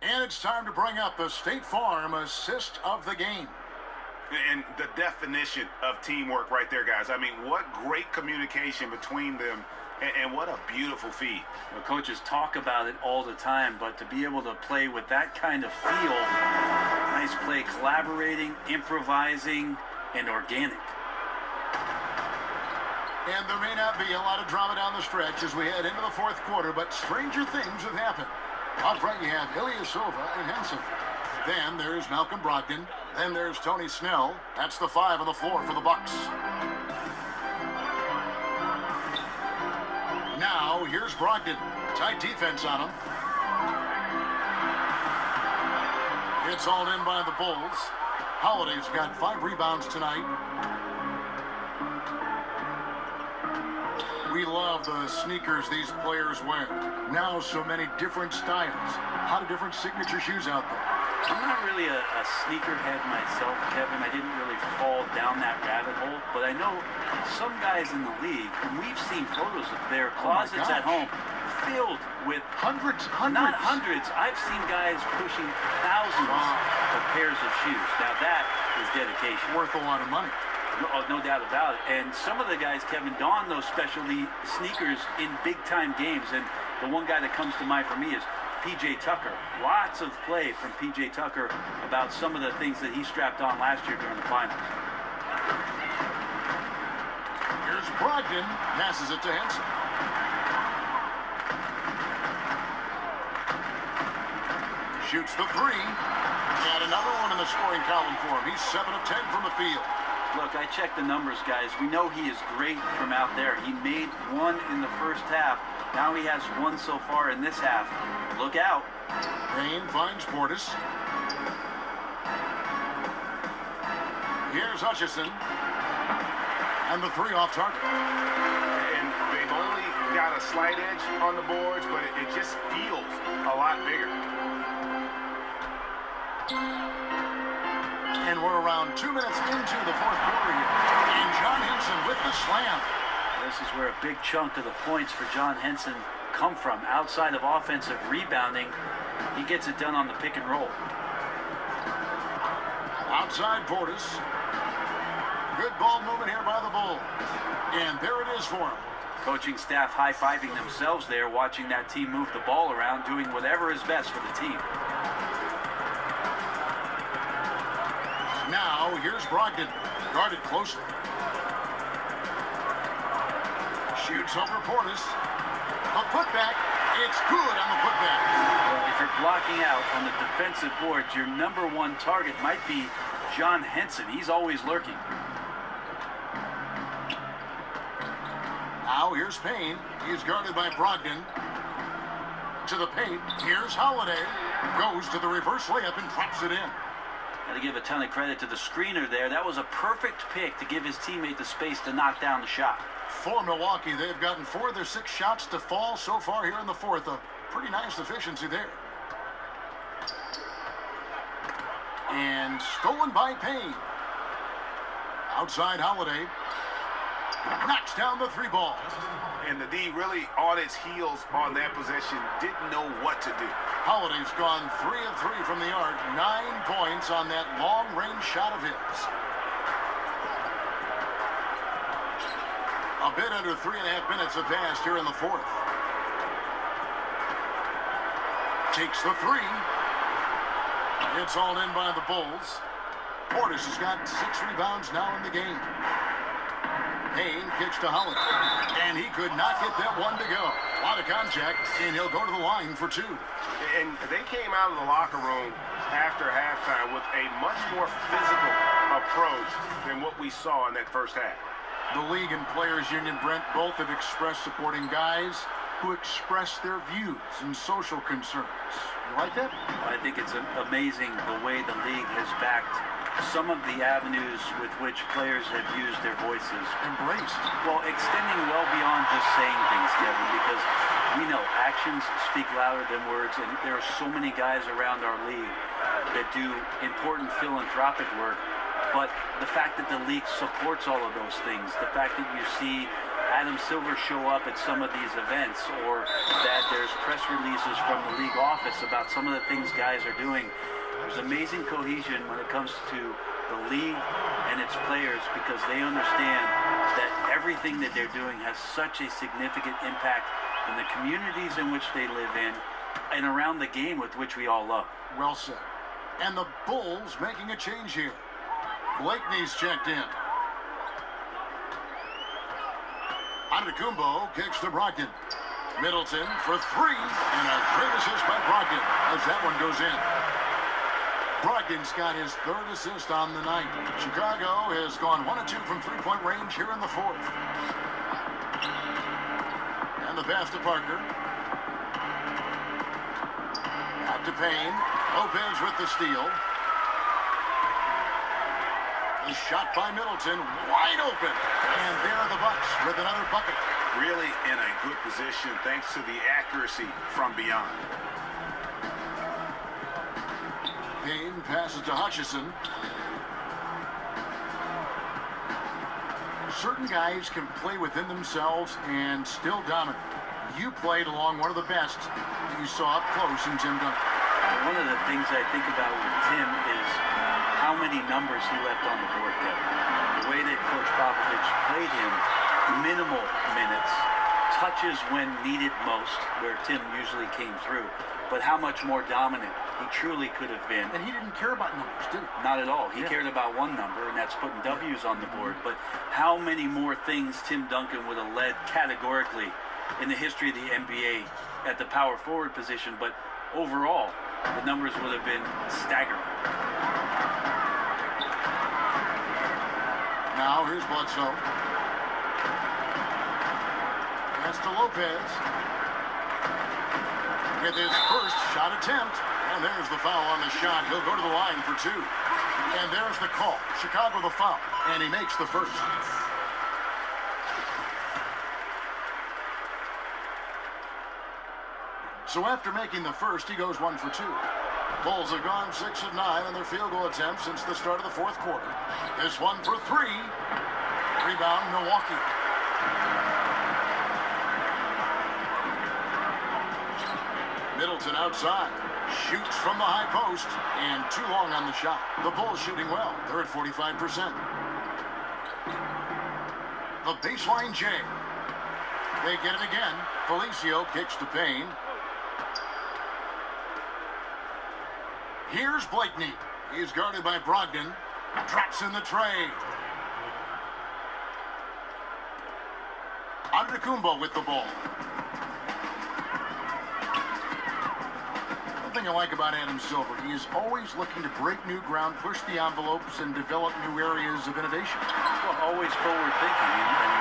And it's time to bring up the State Farm assist of the game. And the definition of teamwork right there, guys. I mean, what great communication between them. And what a beautiful feed. Well, coaches talk about it all the time, but to be able to play with that kind of feel, nice play, collaborating, improvising, and organic. And there may not be a lot of drama down the stretch as we head into the fourth quarter, but stranger things have happened. Up front you have Ilyasova and Henson. Then there's Malcolm Brogdon. Then there's Tony Snell. That's the 5 on the floor for the Bucks. Now, here's Brogdon. Tight defense on him. It's all in by the Bulls. Holiday's got 5 rebounds tonight. We love the sneakers these players wear. Now so many different styles. A lot of different signature shoes out there. I'm not really a sneakerhead myself, Kevin. I didn't really fall down that rabbit hole. But I know some guys in the league, and we've seen photos of their closets at home filled with hundreds. Not hundreds. I've seen guys pushing thousands of pairs of shoes. Now that is dedication. Worth a lot of money. No doubt about it. And some of the guys, Kevin, don those specialty sneakers in big-time games. And the one guy that comes to mind for me is P.J. Tucker. Lots of play from P.J. Tucker about some of the things that he strapped on last year during the finals. Here's Brogdon. Passes it to Henson. Shoots the three. And another one in the scoring column for him. He's 7 of 10 from the field. Look, I checked the numbers, guys. We know he is great from out there. He made one in the first half. Now he has one so far in this half. Look out. Payne finds Portis. Here's Hutchison. And the three off target. And they've only got a slight edge on the boards, but it just feels a lot bigger. And we're around 2 minutes into the fourth quarter here. And John Henson with the slam. This is where a big chunk of the points for John Henson come from. Outside of offensive rebounding, he gets it done on the pick and roll. Outside Portis. Good ball movement here by the Bulls. And there it is for him. Coaching staff high-fiving themselves there, watching that team move the ball around, doing whatever is best for the team. Now, here's Brogdon, guarded closely. Shoots over Portis. A putback. It's good on the putback. Well, if you're blocking out on the defensive boards, your number one target might be John Henson. He's always lurking. Now, here's Payne. He's guarded by Brogdon. To the paint. Here's Holiday. Goes to the reverse layup and drops it in. Got to give a ton of credit to the screener there. That was a perfect pick to give his teammate the space to knock down the shot. For Milwaukee, they've gotten 4 of their 6 shots to fall so far here in the fourth. A pretty nice efficiency there. And stolen by Payne. Outside Holiday. Knocks down the 3 ball. And the D really on its heels on that possession, didn't know what to do. Holiday's gone 3 of 3 from the arc. 9 points on that long-range shot of his. A bit under 3.5 minutes have passed here in the fourth. Takes the 3. It's all in by the Bulls. Portis has got 6 rebounds now in the game. Payne kicks to Holiday. And he could not get that one to go. A lot of contact, and he'll go to the line for 2. And they came out of the locker room after halftime with a much more physical approach than what we saw in that first half. The league and players union, Brent, both have expressed supporting guys who express their views and social concerns. You like that? I think it's amazing the way the league has backed some of the avenues with which players have used their voices. Embraced. Well, extending well beyond just saying things, Kevin, because we know actions speak louder than words, and there are so many guys around our league that do important philanthropic work. But the fact that the league supports all of those things, the fact that you see Adam Silver show up at some of these events, or that there's press releases from the league office about some of the things guys are doing, there's amazing cohesion when it comes to the league and its players, because they understand that everything that they're doing has such a significant impact in the communities in which they live in and around the game with which we all love. Well said. And the Bulls making a change here. Blakeney's checked in. Antetokounmpo kicks to Brogdon. Middleton for 3, and a great assist by Brogdon as that one goes in. Brogdon's got his 3rd assist on the night. Chicago has gone 1 of 2 from 3-point range here in the fourth. And the pass to Parker. Out to Payne. Lopez with the steal. The shot by Middleton, wide open. And there are the Bucks with another bucket. Really in a good position thanks to the accuracy from beyond. Payne passes to Hutchison. Certain guys can play within themselves and still dominate. You played along one of the best that you saw up close in Tim Duncan. One of the things I think about with Tim is how many numbers he left on the board, Kevin. way that Coach Popovich played him, minimal minutes, touches when needed most, where Tim usually came through, but how much more dominant he truly could have been. And he didn't care about numbers, did he? Not at all. He cared about one number, and that's putting W's on the board. But how many more things Tim Duncan would have led categorically in the history of the NBA at the power forward position, but overall, the numbers would have been staggering. Now here's Bledsoe. That's to Lopez. With his first shot attempt. And there's the foul on the shot. He'll go to the line for two. And there's the call. Chicago the foul. And he makes the first. So after making the first, he goes 1 for 2. Bulls have gone 6 of 9 on their field goal attempts since the start of the fourth quarter. This one for 3. Rebound, Milwaukee. Middleton outside. Shoots from the high post. And too long on the shot. The Bulls shooting well. They're at 45%. The baseline J. They get it again. Felicio kicks to Payne. Here's Blakeney. He's guarded by Brogdon. Drops in the tray. Antetokounmpo with the ball. One thing I like about Adam Silver, he is always looking to break new ground, push the envelopes, and develop new areas of innovation. Well, always forward thinking, and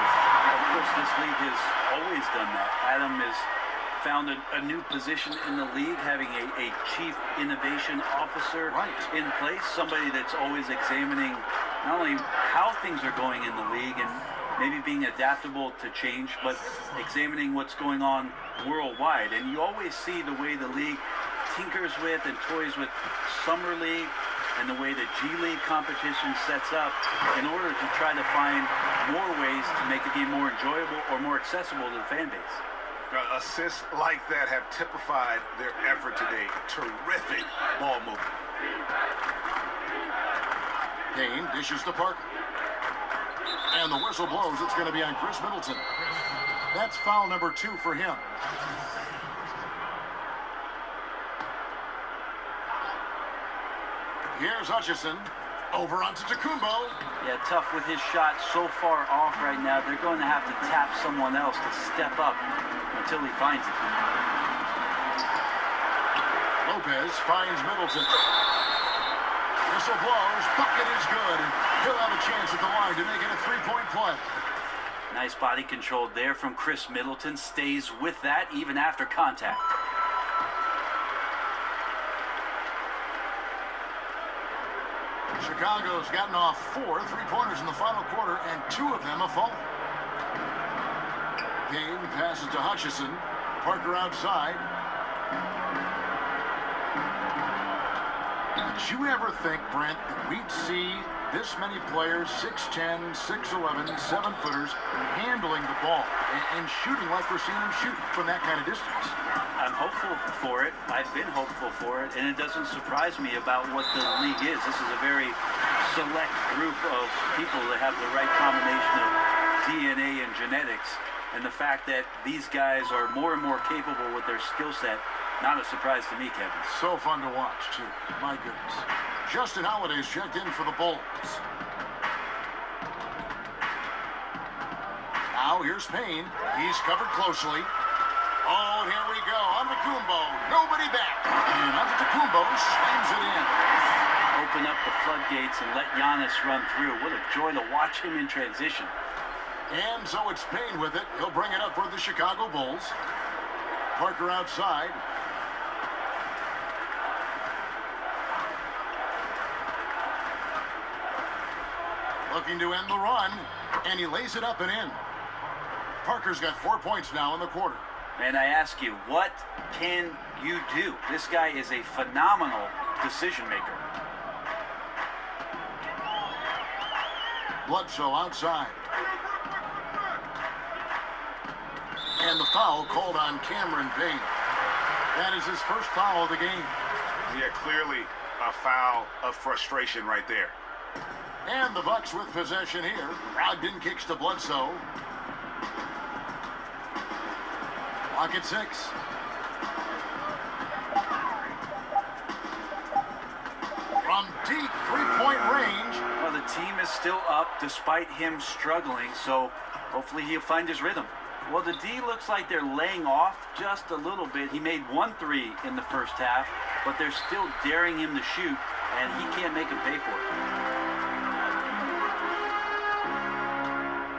of course this league has always done that. Adam has found a new position in the league, having a chief innovation officer in place, somebody that's always examining not only how things are going in the league and maybe being adaptable to change, but examining what's going on worldwide. And you always see the way the league tinkers with and toys with Summer League and the way the G League competition sets up in order to try to find more ways to make the game more enjoyable or more accessible to the fan base. Assists like that have typified their effort today. Terrific ball movement. Payne dishes to Parker. And the whistle blows. It's going to be on Chris Middleton. That's foul number 2 for him. Here's Hutchison. Over onto Antetokounmpo. Yeah, tough with his shot so far off right now. They're going to have to tap someone else to step up until he finds it. Lopez finds Middleton. Whistle blows. Bucket is good. He'll have a chance at the line to make it a 3-point play. Nice body control there from Chris Middleton. Stays with that even after contact. Chicago's gotten off 4 3-pointers in the final quarter, and 2 of them have fallen. Payne passes to Hutchison. Parker outside. Did you ever think, Brent, that we'd see this many players, 6'10", 6'11", 7-footers, handling the ball and shooting like we're seeing them shoot from that kind of distance? I'm hopeful for it. I've been hopeful for it, and it doesn't surprise me about what the league is. This is a very select group of people that have the right combination of DNA and genetics, and the fact that these guys are more and more capable with their skill set, not a surprise to me, Kevin. So fun to watch, too. My goodness. Justin Holiday's checked in for the Bulls. Now here's Payne. He's covered closely. Oh, and here we go. Antetokounmpo. Nobody back. And Antetokounmpo slams it in. Open up the floodgates and let Giannis run through. What a joy to watch him in transition. And so it's Payne with it. He'll bring it up for the Chicago Bulls. Parker outside. Looking to end the run. And he lays it up and in. Parker's got 4 points now in the quarter. And I ask you, what can you do? This guy is a phenomenal decision maker. Bledsoe outside. And the foul called on Cameron Payne. That is his first foul of the game. Yeah, clearly a foul of frustration right there. And the Bucks with possession here. Brogdon kicks to Bledsoe. Clock at 6. From deep three-point range. Well, the team is still up despite him struggling, so hopefully he'll find his rhythm. Well, the D looks like they're laying off just a little bit. He made 1 3 in the first half, but they're still daring him to shoot, and he can't make him pay for it.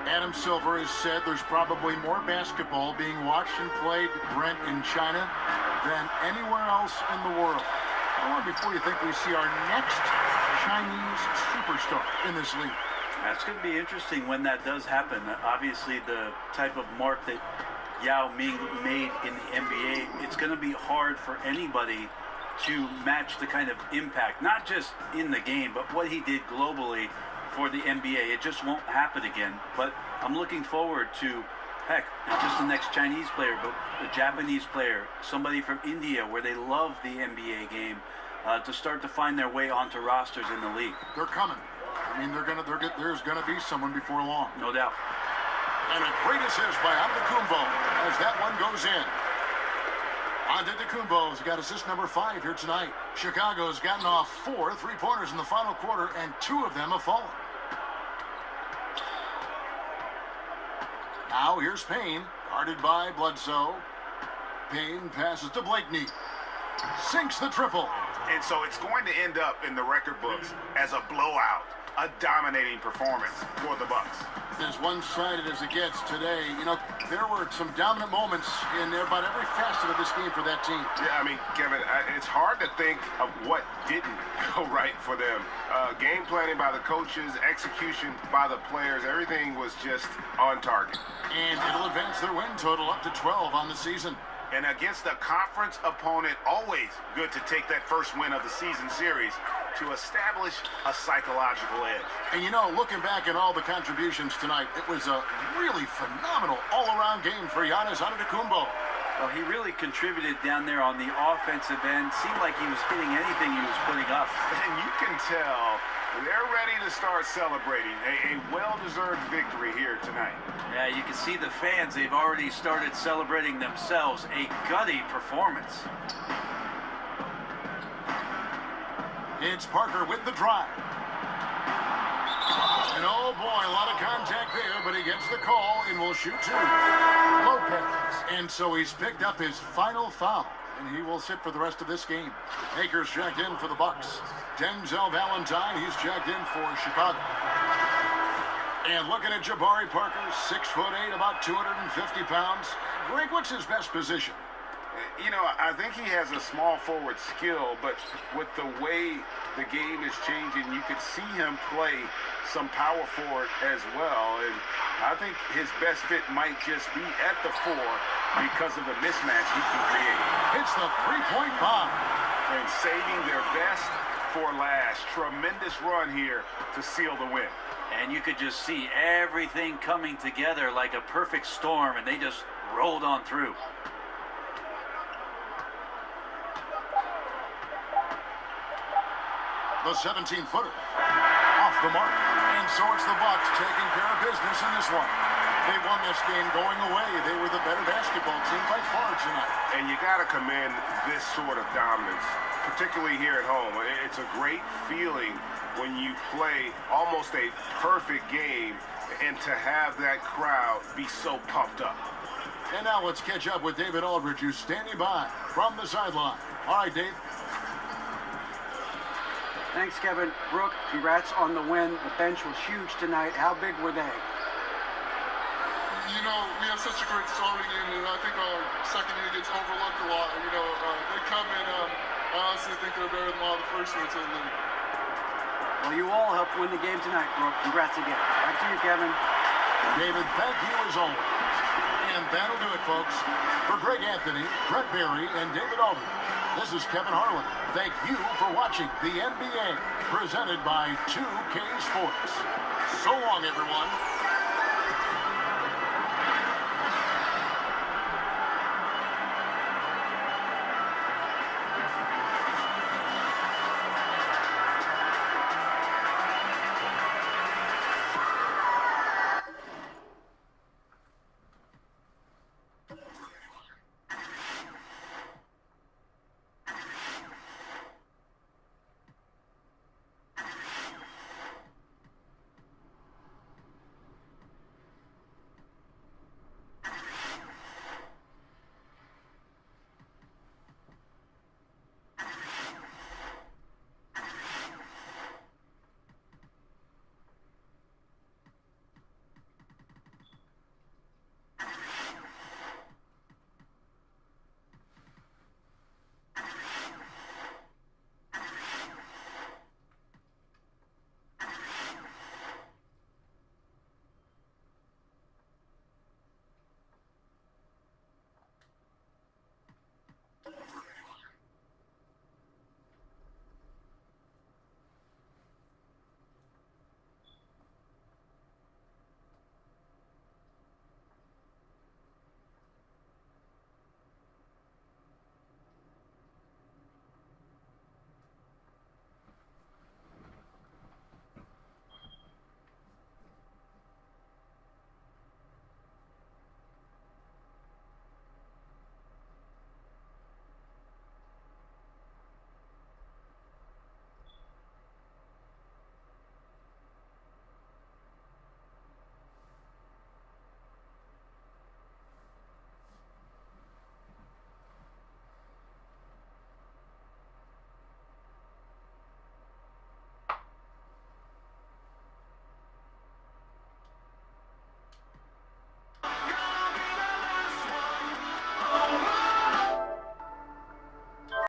Adam Silver has said there's probably more basketball being watched and played, Brent, in China than anywhere else in the world. How long before you think we see our next Chinese superstar in this league? That's going to be interesting when that does happen. Obviously, the type of mark that Yao Ming made in the NBA, it's going to be hard for anybody to match the kind of impact, not just in the game, but what he did globally for the NBA. It just won't happen again. But I'm looking forward to, heck, not just the next Chinese player, but a Japanese player, somebody from India where they love the NBA game, to start to find their way onto rosters in the league. They're coming. I mean, there's gonna be someone before long. No doubt. And a great assist by Antetokounmpo as that one goes in. Antetokounmpo's got assist number 5 here tonight. Chicago's gotten off 4 3-pointers in the final quarter, and 2 of them have fallen. Now here's Payne, guarded by Bledsoe. Payne passes to Blakeney. Sinks the triple. And so it's going to end up in the record books as a blowout, a dominating performance for the Bucks. As one-sided as it gets today, you know, there were some dominant moments in about every facet of this game for that team. Yeah, I mean, Kevin, it's hard to think of what didn't go right for them. Game planning by the coaches, execution by the players, everything was just on target. And it'll advance their win total up to 12 on the season. And against a conference opponent, always good to take that first win of the season series to establish a psychological edge. And you know, looking back at all the contributions tonight, it was a really phenomenal all-around game for Giannis Antetokounmpo. Well, he really contributed down there on the offensive end. Seemed like he was hitting anything he was putting up. And you can tell they're ready to start celebrating a well-deserved victory here tonight. Yeah, you can see the fans. They've already started celebrating themselves. A gutty performance. It's Parker with the drive. And oh boy, a lot of contact there, but he gets the call and will shoot 2. Lopez. And so he's picked up his final foul, and he will sit for the rest of this game. Akers checked in for the Bucks. Denzel Valentine, he's checked in for Chicago. And looking at Jabari Parker, 6'8", about 250 pounds. Greg, what's his best position? You know, I think he has a small forward skill, but with the way the game is changing, you could see him play some power forward as well. And I think his best fit might just be at the 4 because of the mismatch he can create. It's the three-point bomb. And saving their best for last. Tremendous run here to seal the win. And you could just see everything coming together like a perfect storm, and they just rolled on through. The 17-footer off the mark. And so it's the Bucks taking care of business in this one. They won this game going away. They were the better basketball team by far tonight. And you got to commend this sort of dominance, particularly here at home. It's a great feeling when you play almost a perfect game and to have that crowd be so pumped up. And now let's catch up with David Aldridge, who's standing by from the sideline. All right, Dave. Thanks, Kevin. Brooke, congrats on the win. The bench was huge tonight. How big were they? You know, we have such a great starting unit, and I think our second unit gets overlooked a lot. You know, they come in, I honestly think they're better than a lot of the first units in the league. Well, you all helped win the game tonight, Brooke. Congrats again. Back to you, Kevin. David, thank you as always. And that'll do it, folks. For Greg Anthony, Brett Berry, and David Aldridge, this is Kevin Harlan. Thank you for watching the NBA, presented by 2K Sports. So long, everyone.